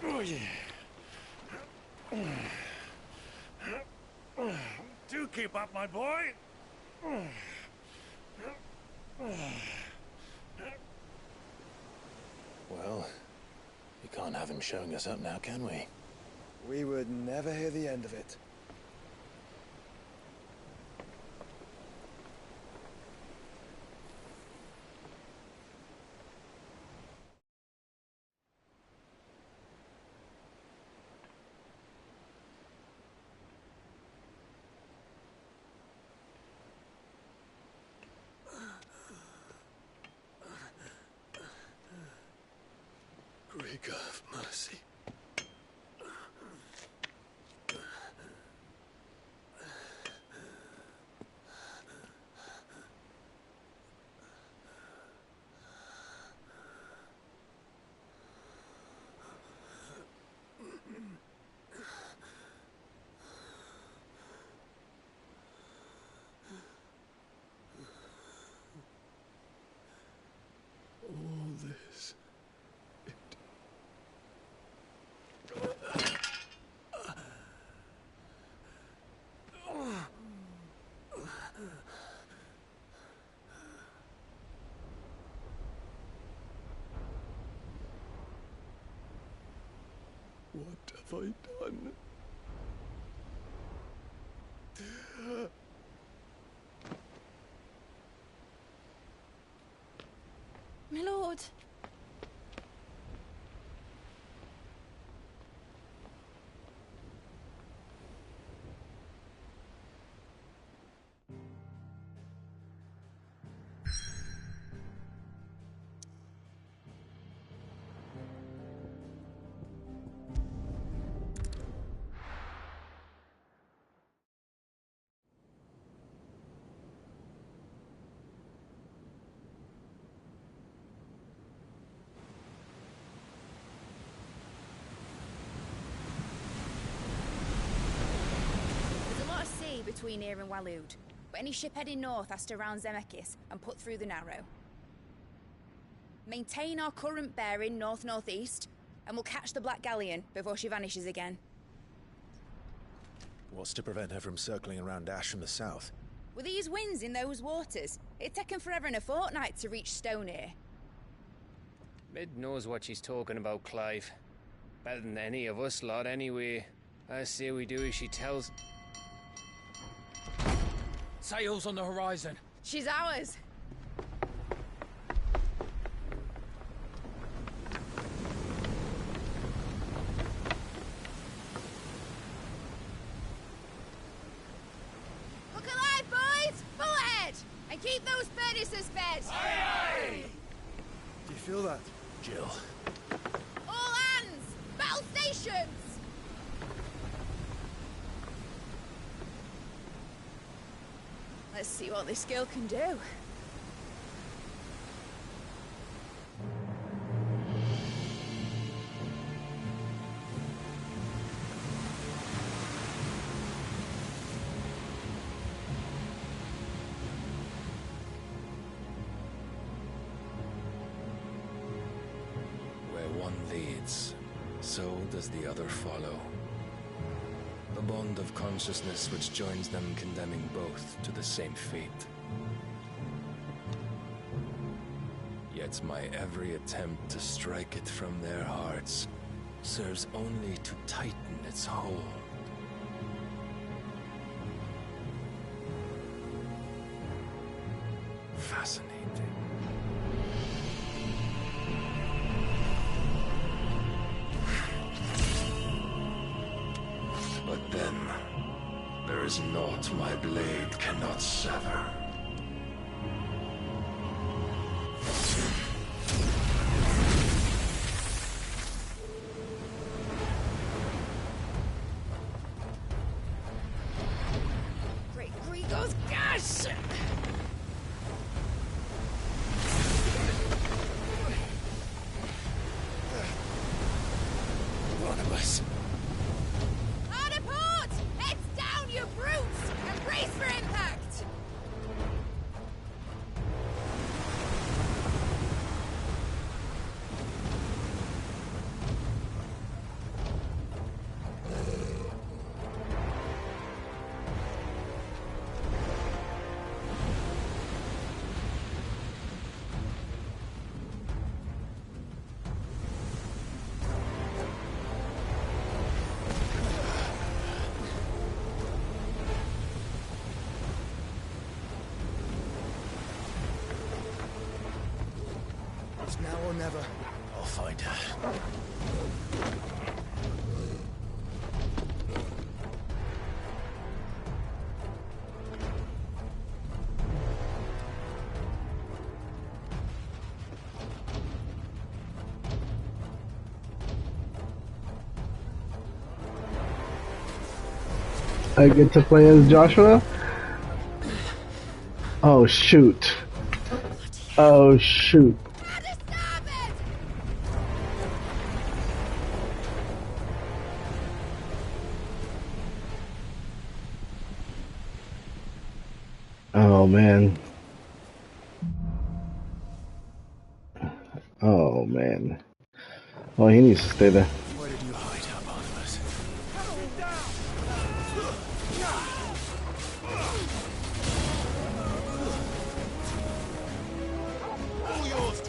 Oh, yeah. Do keep up, my boy. Well, we can't have him showing us up now, can we? We would never hear the end of it. Great God of mercy. All this. What have I done? My lord. Between here and Waloed, but any ship heading north has to round Zemeckis and put through the Narrow. Maintain our current bearing north-northeast, and we'll catch the Black Galleon before she vanishes again. What's to prevent her from circling around Ash from the south? With these winds in those waters, it'd taken forever and a fortnight to reach Stonehere. Mid knows what she's talking about, Clive. Better than any of us lot, anyway. I say we do as she tells. Sails on the horizon. She's ours. Look alive, boys! Full ahead! And keep those furnaces fed! Aye, aye! Do you feel that? Jill. All hands! Battle stations! Let's see what this girl can do. so does the other follow. A bond of consciousness which joins them, condemning both to the same fate. Yet my every attempt to strike it from their hearts serves only to tighten its hold. Fascinating. But then, there is naught my blade cannot sever. Great Grigos, gosh! One of us. Hard port! Heads down, you brutes! And brace for impact! It's now or never. I'll find her. I get to play as Joshua? Oh shoot. Oh shoot. Oh man. Oh man. Oh, he needs to stay there. Where did you hide her, Barnabas? All yours,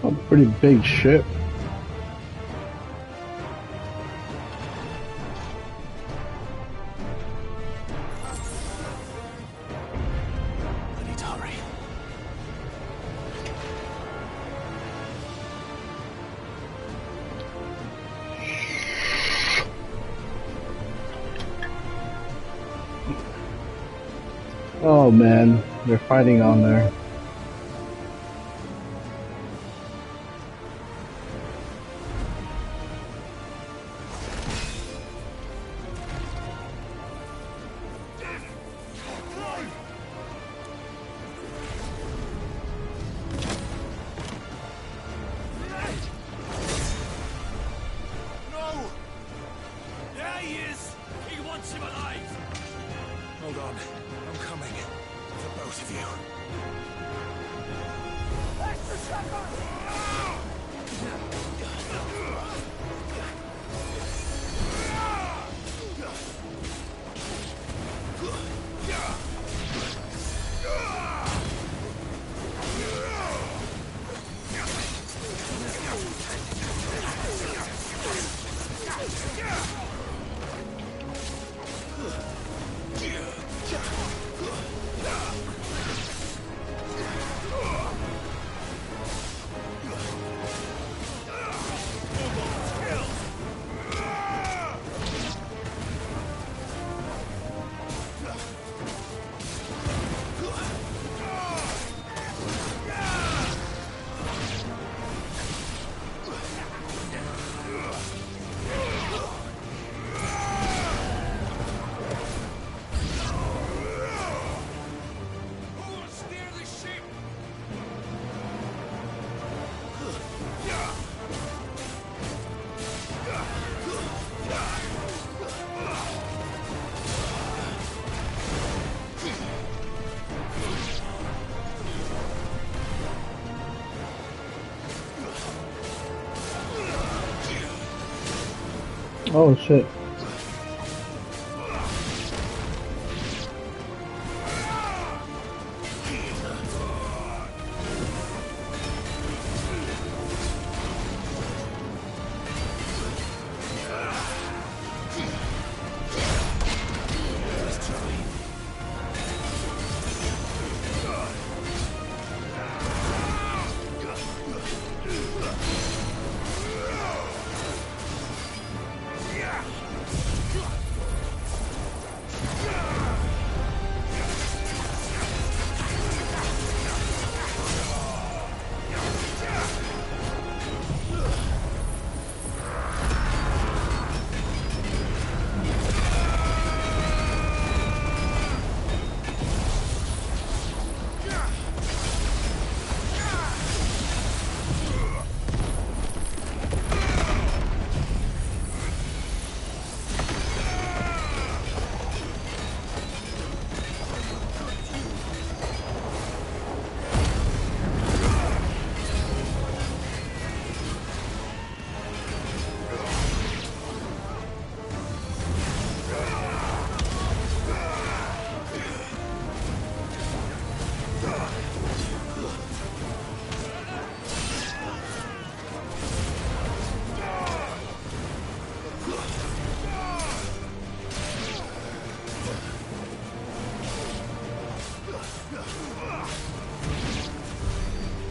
A pretty big ship. I need to hurry. Oh man, they're fighting on there. No! There he is! He wants him alive! Hold on. I'm coming. For both of you. Oh shit.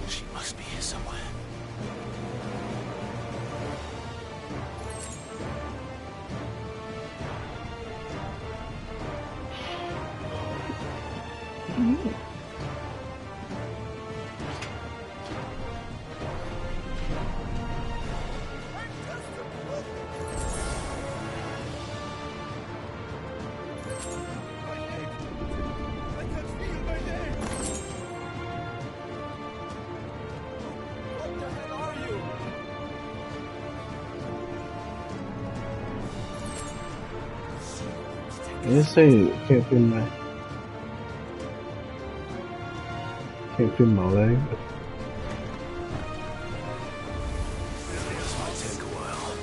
She must be here somewhere. I just say can't feel my leg. This might take a while.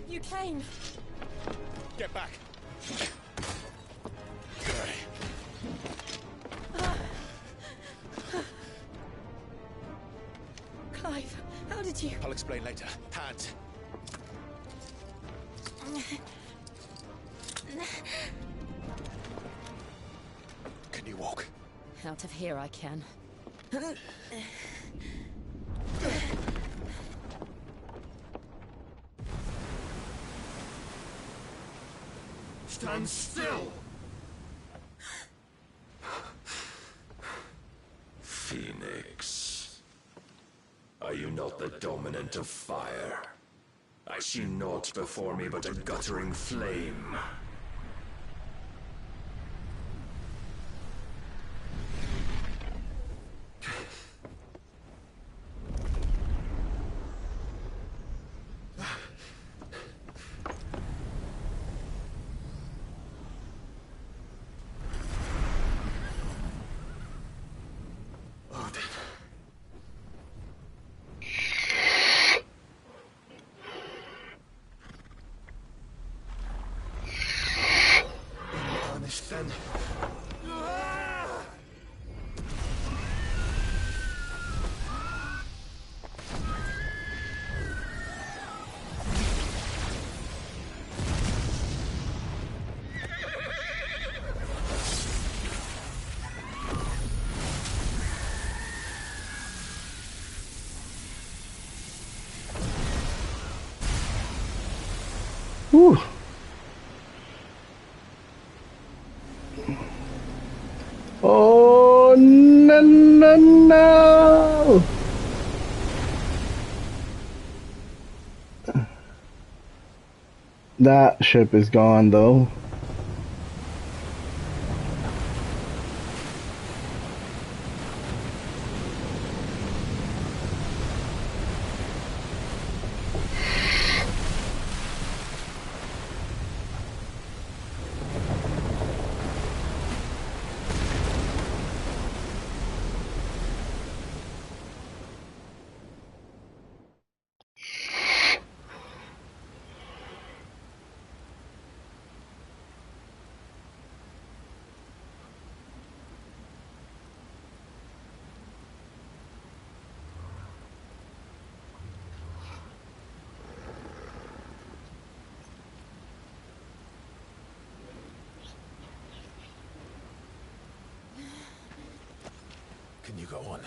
You came. Get back. Clive, how did you... I'll explain later. Hands. Can you walk? Out of here I can. Stand still! Phoenix, are you not the dominant of fire? I see naught before me but a guttering flame. Then. Whew. Oh, no, no, no! That ship is gone, though. Can you go on?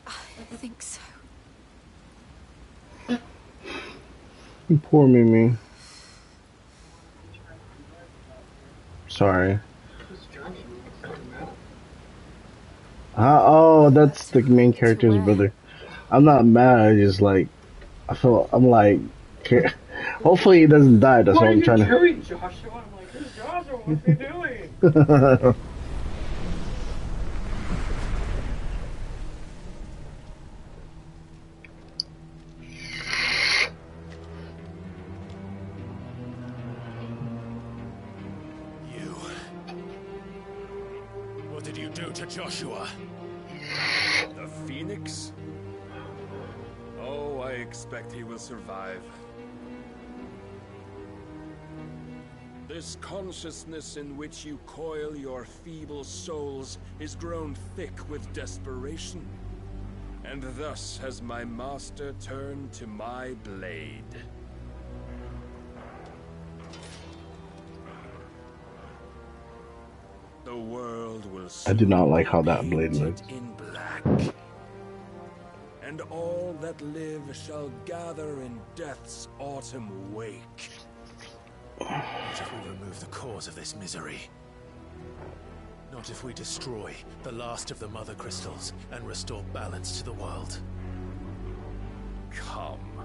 I think so. Poor Mimi. Sorry. Oh, that's the main character's brother. I'm not mad. I just like, I'm like, hopefully he doesn't die. That's what I'm trying to. What are you doing, Joshua? I'm like, who's Joshua? What's he doing? What did you do to Joshua? The Phoenix? Oh, I expect he will survive. This consciousness in which you coil your feeble souls is grown thick with desperation. And thus has my master turned to my blade. The world will I do not like how that blade looks. in black. And all that live shall gather in death's autumn wake. Not if we remove the cause of this misery. Not if we destroy the last of the Mother Crystals and restore balance to the world. Come.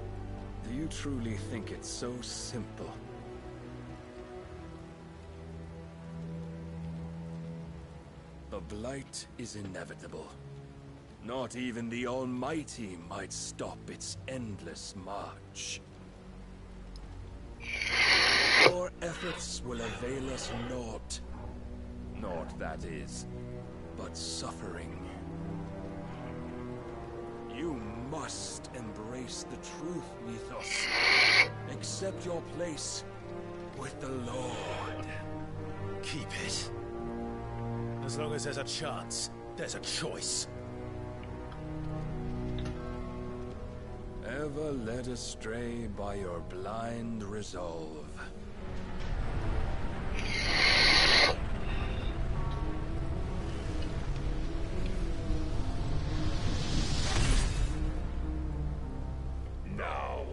Do you truly think it's so simple? The blight is inevitable. Not even the Almighty might stop its endless march. Your efforts will avail us naught. Naught, that is, but suffering. You must embrace the truth, Mythos. Accept your place with the Lord. Keep it. As long as there's a chance, there's a choice. Ever led astray by your blind resolve. Now,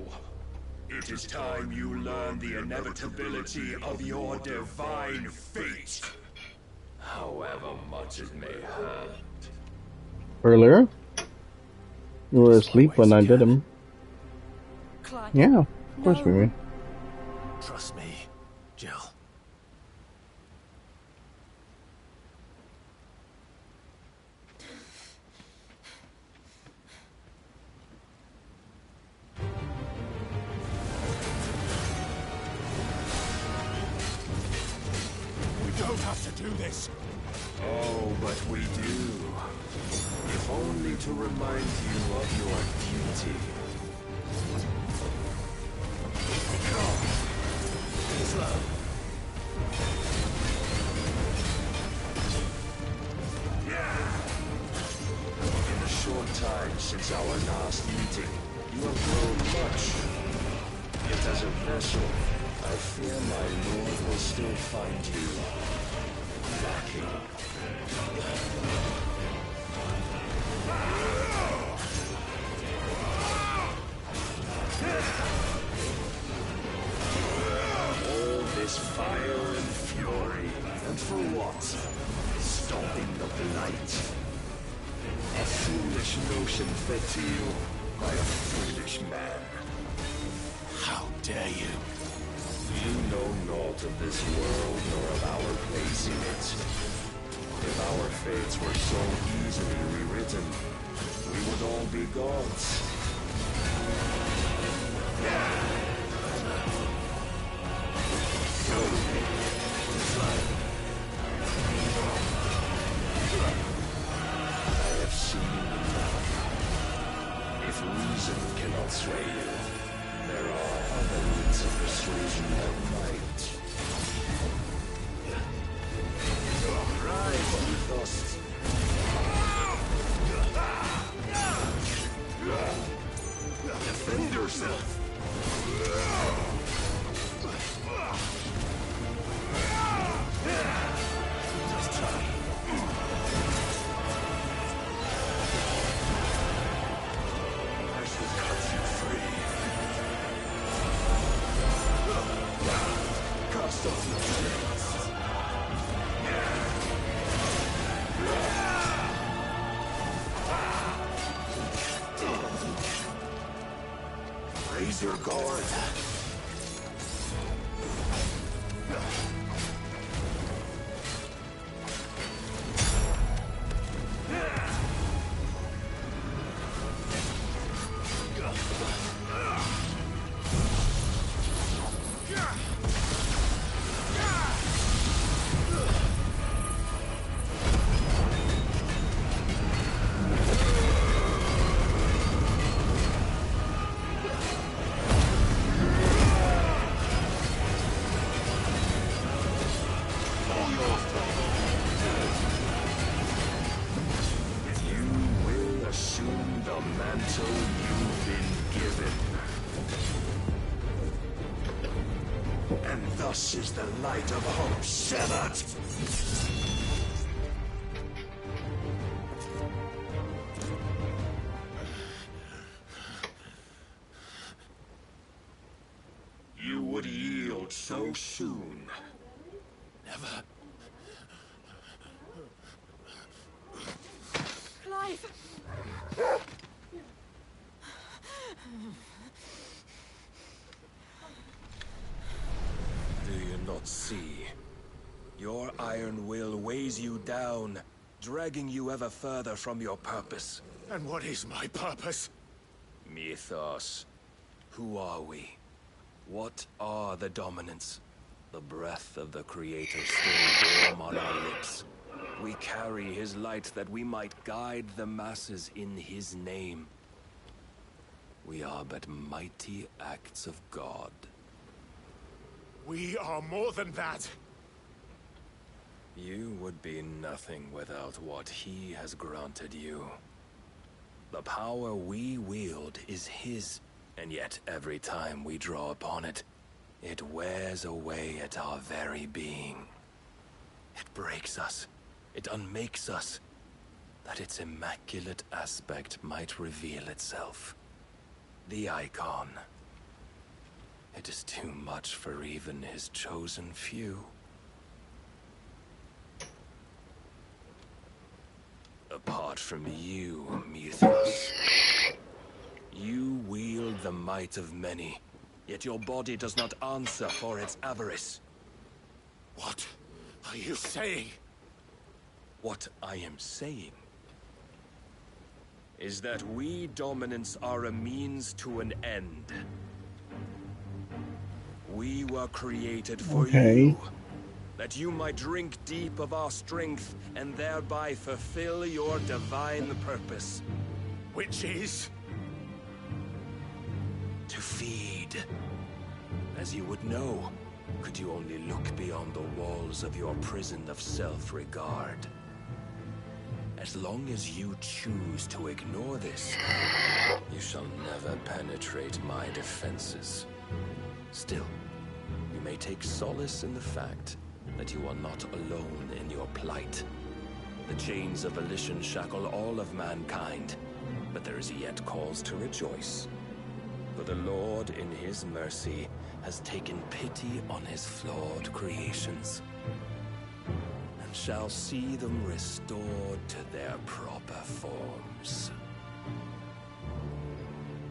it is time you learn the inevitability of your divine fate. However much it may hurt. Earlier? You were asleep when I did him. Clive. Yeah, of course we were. Trust me, Jill. We don't have to do this. Oh, but we do. If only to remind you of your duty. Slow. In the short time since our last meeting, you have grown much. Yet as a vessel, I fear my lord will still find you lacking. All this fire and fury, and for what? Stopping the blight. A foolish notion fed to you by a foolish man. How dare you? You know naught of this world nor of our place in it. If our fates were so easily rewritten, we would all be gods. I have seen enough. If reason cannot sway you, there are other means of persuasion that might. Rise, Mythos. Defend yourself. Just try. I shall cut you free. Cast off your chains. Raise your guard. Thus is the light of hope severed. You would yield so soon. Never. Clive! Do you not see? Your iron will weighs you down, dragging you ever further from your purpose. And what is my purpose? Mythos. Who are we? What are the dominants? The breath of the Creator still warm on our lips. We carry his light that we might guide the masses in his name. We are but mighty acts of God. We are more than that. You would be nothing without what he has granted you. The power we wield is his, and yet every time we draw upon it, it wears away at our very being. It breaks us. It unmakes us, that its immaculate aspect might reveal itself. The icon. It is too much for even his chosen few. Apart from you, Mythos, you wield the might of many, yet your body does not answer for its avarice. What are you saying? What I am saying is that we dominants are a means to an end. We were created for you, that you might drink deep of our strength and thereby fulfill your divine purpose. Which is? To feed. As you would know, could you only look beyond the walls of your prison of self-regard. As long as you choose to ignore this, you shall never penetrate my defenses. Still, you may take solace in the fact that you are not alone in your plight. The chains of volition shackle all of mankind, but there is yet cause to rejoice. For the Lord, in his mercy, has taken pity on his flawed creations, and shall see them restored to their proper forms.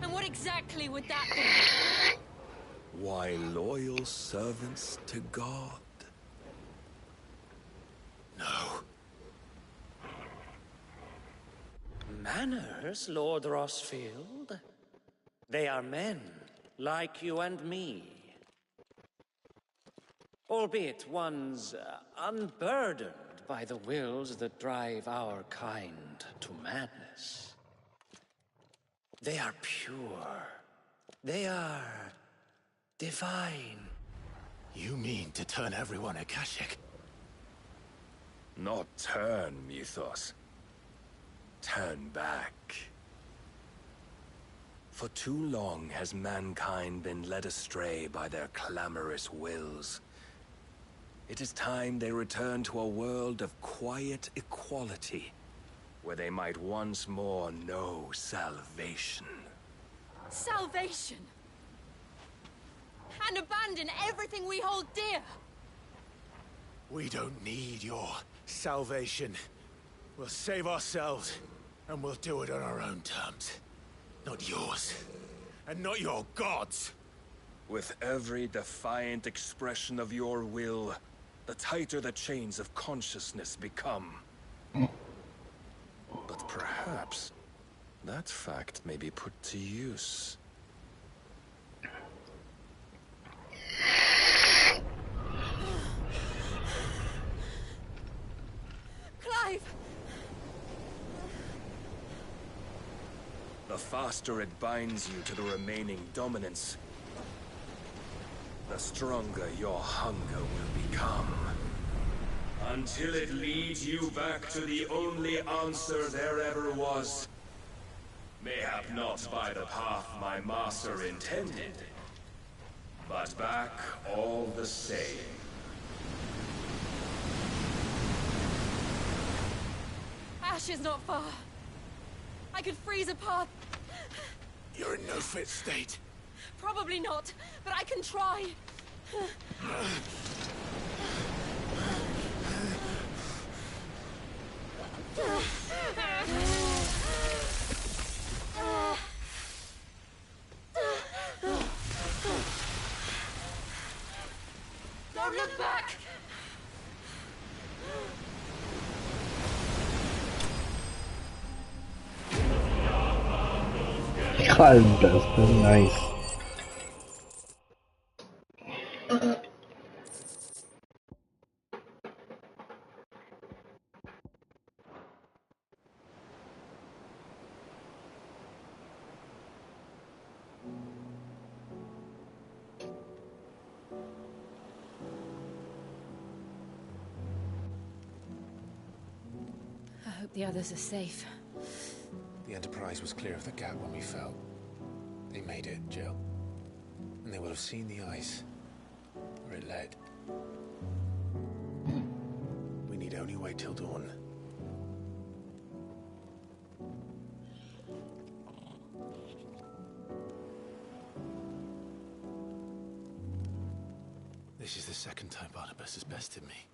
And what exactly would that be? Why, loyal servants to God. No. Manners, Lord Rossfield? They are men, like you and me. Albeit ones unburdened by the wills that drive our kind to madness. They are pure. They are divine. You mean to turn everyone Akashic? Not turn, Mythos. Turn back. For too long has mankind been led astray by their clamorous wills. It is time they return to a world of quiet equality, where they might once more know salvation. Salvation! And abandon everything we hold dear! We don't need your salvation. We'll save ourselves, and we'll do it on our own terms. Not yours, and not your gods. With every defiant expression of your will, the tighter the chains of consciousness become. But perhaps that fact may be put to use. Clive! The faster it binds you to the remaining dominance, the stronger your hunger will become. Until it leads you back to the only answer there ever was. Mayhap not by the path my master intended, but back all the same. Ash is not far. I could freeze a path. You're in no fit state. Probably not, but I can try. Don't look back! God, that's been nice. The others are safe. The Enterprise was clear of the gap when we fell. They made it, Jill. And they will have seen the ice where it led. We need only wait till dawn. This is the second time Barnabas has bested me.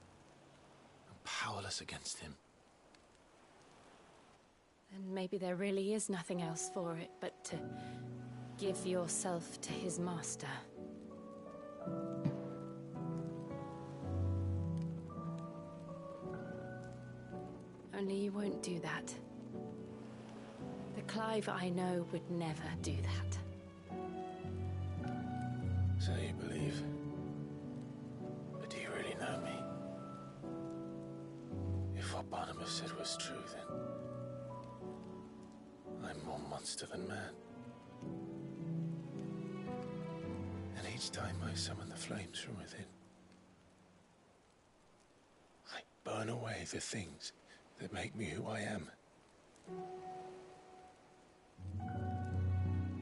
I'm powerless against him. And maybe there really is nothing else for it but to give yourself to his master. Only you won't do that. The Clive I know would never do that. So you believe? But do you really know me? If what Barnabas said was true, then I'm more monster than man. And each time I summon the flames from within, I burn away the things that make me who I am.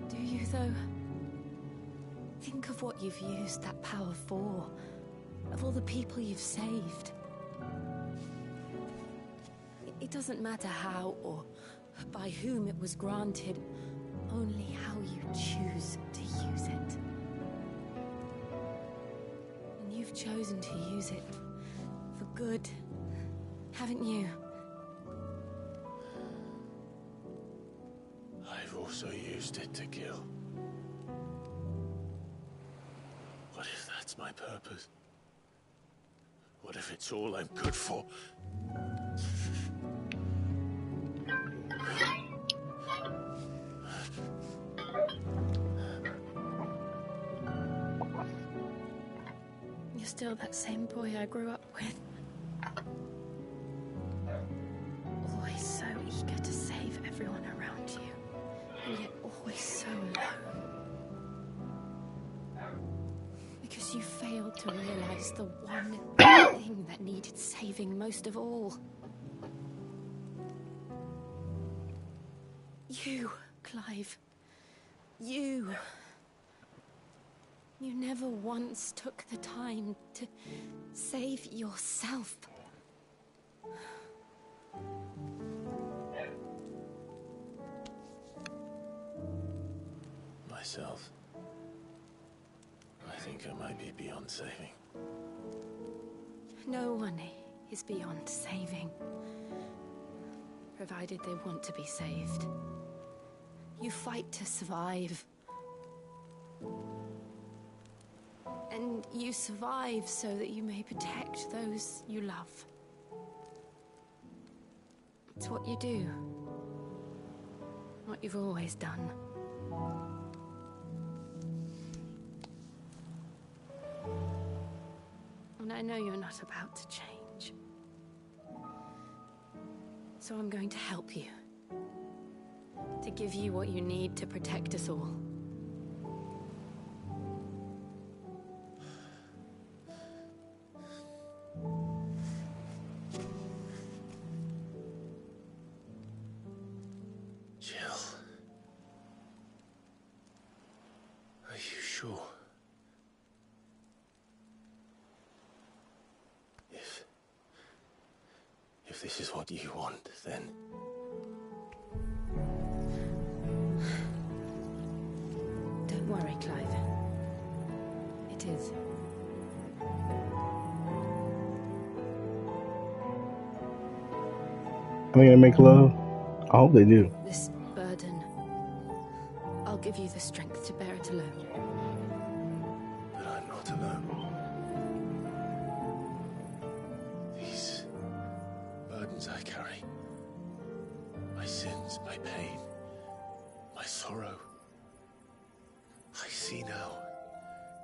Do you, though? Think of what you've used that power for. Of all the people you've saved. It doesn't matter how or by whom it was granted, only how you choose to use it. And you've chosen to use it for good, haven't you? I've also used it to kill. What if that's my purpose? What if it's all I'm good for? You're still that same boy I grew up with. Always so eager to save everyone around you, and yet always so low. Because you failed to realize the one thing that needed saving most of all. You, Clive. You. You never once took the time to save yourself. Myself? I think I might be beyond saving. No one is beyond saving, provided they want to be saved. You fight to survive. And you survive so that you may protect those you love. It's what you do. What you've always done. And I know you're not about to change. So I'm going to help you. To give you what you need to protect us all. Jill. Are you sure? If this is what you want, then... Don't worry, Clive. It is. Are they gonna make love? I hope they do. This burden, I'll give you the strength to bear it alone. But I'm not alone. These burdens I carry, my sins, my pain, my sorrow, I see now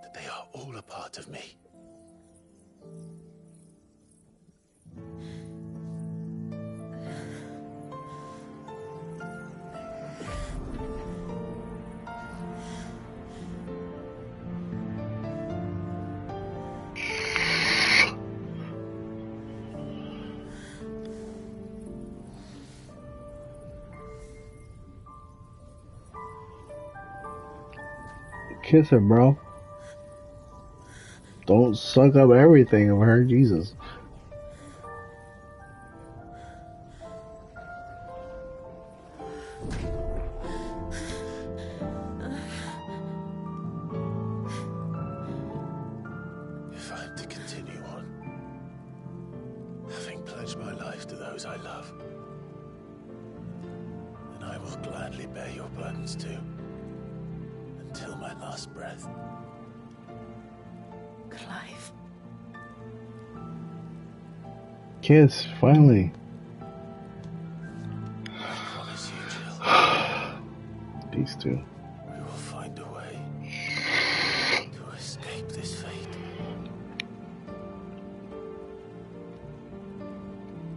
that they are all a part of me. Kiss her, bro. Don't suck up everything of her, Jesus. If I'm to continue on, having pledged my life to those I love, then I will gladly bear your burdens too, until my last breath. Clive. Kiss, finally. I promise you, Jill. These two. We will find a way to escape this fate.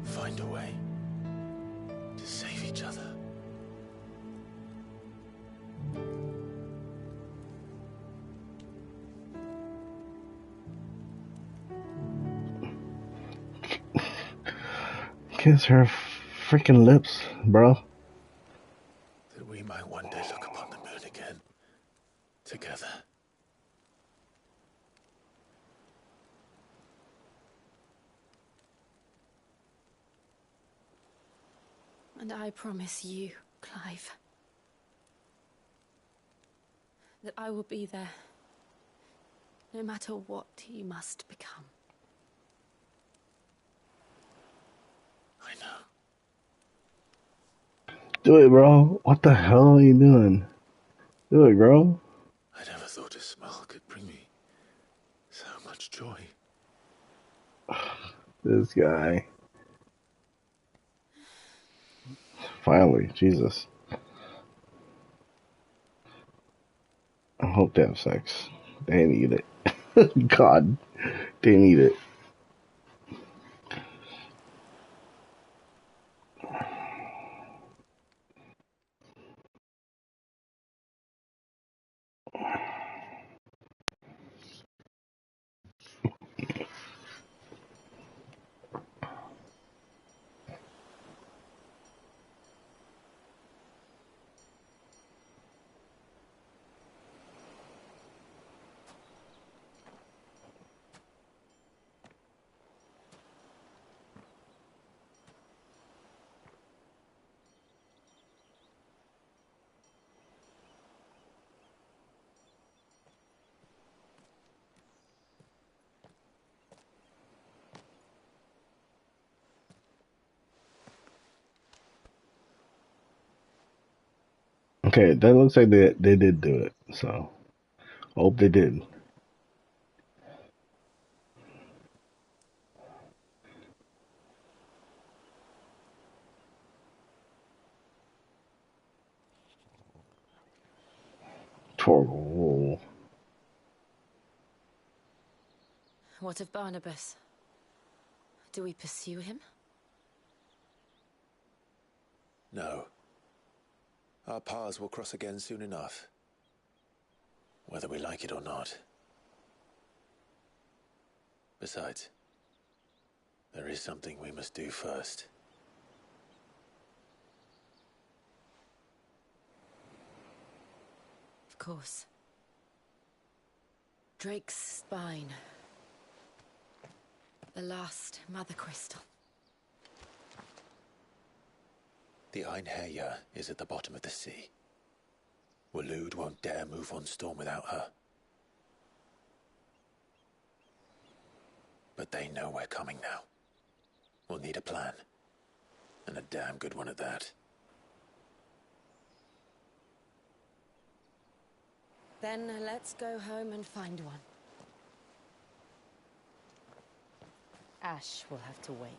Find a way to save each other. Kiss her freaking lips, bro. That we might one day look upon the moon again, together. And I promise you, Clive, that I will be there, no matter what you must become. I know. Do it, bro. What the hell are you doing? Do it, bro. I never thought a smile could bring me so much joy. This guy. Finally, Jesus. I hope they have sex. They need it. God, they need it. Okay, that looks like they did do it. So, hope they did. Torgal. What of Barnabas? Do we pursue him? No. Our paths will cross again soon enough. Whether we like it or not. Besides, there is something we must do first. Of course. Drake's spine. The last Mother Crystal. The Einherjar is at the bottom of the sea. Waloed won't dare move on Storm without her. But they know we're coming now. We'll need a plan. And a damn good one at that. Then let's go home and find one. Ash will have to wait.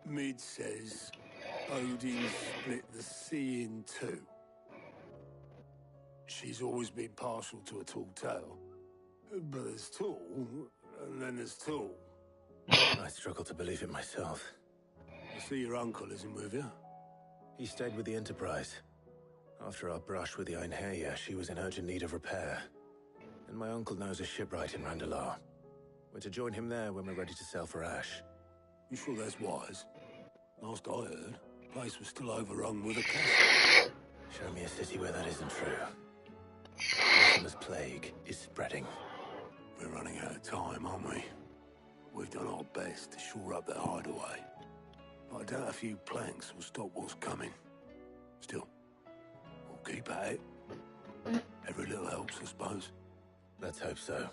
Mead says Odin split the sea in two. She's always been partial to a tall tale. But there's tall, and then there's tall. I struggle to believe it myself. I see your uncle isn't with you. He stayed with the Enterprise. After our brush with the Einherja, she was in urgent need of repair. And my uncle knows a shipwright in Randalar. We're to join him there when we're ready to sail for Ash. You sure that's wise? Last I heard, the place was still overrun with a castle. Show me a city where that isn't true. This plague is spreading. We're running out of time, aren't we? We've done our best to shore up that hideaway. But I doubt a few planks will stop what's coming. Still, we'll keep at it. Every little helps, I suppose. Let's hope so.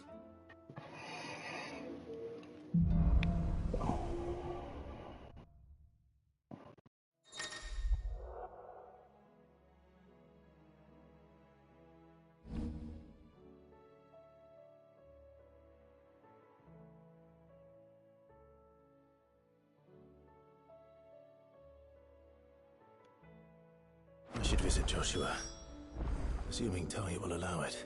I should visit Joshua, assuming Talia will allow it.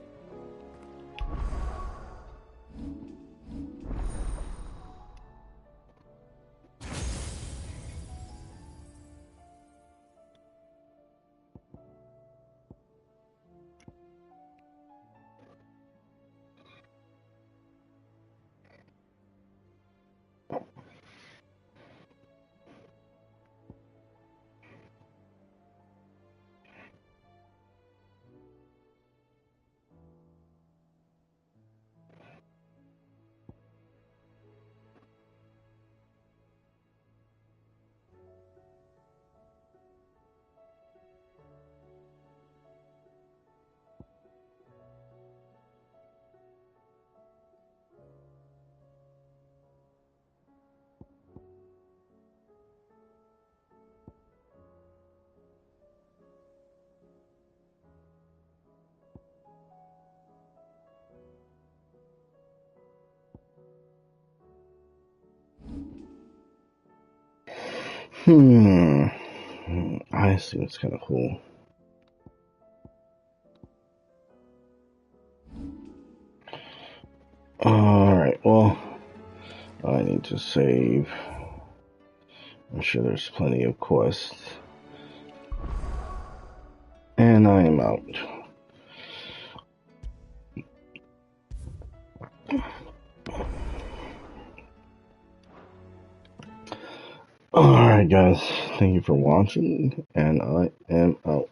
I see. It's kind of cool. Alright, well, I need to save. I'm sure there's plenty of quests. And I am out. Alright guys, thank you for watching, and I am out.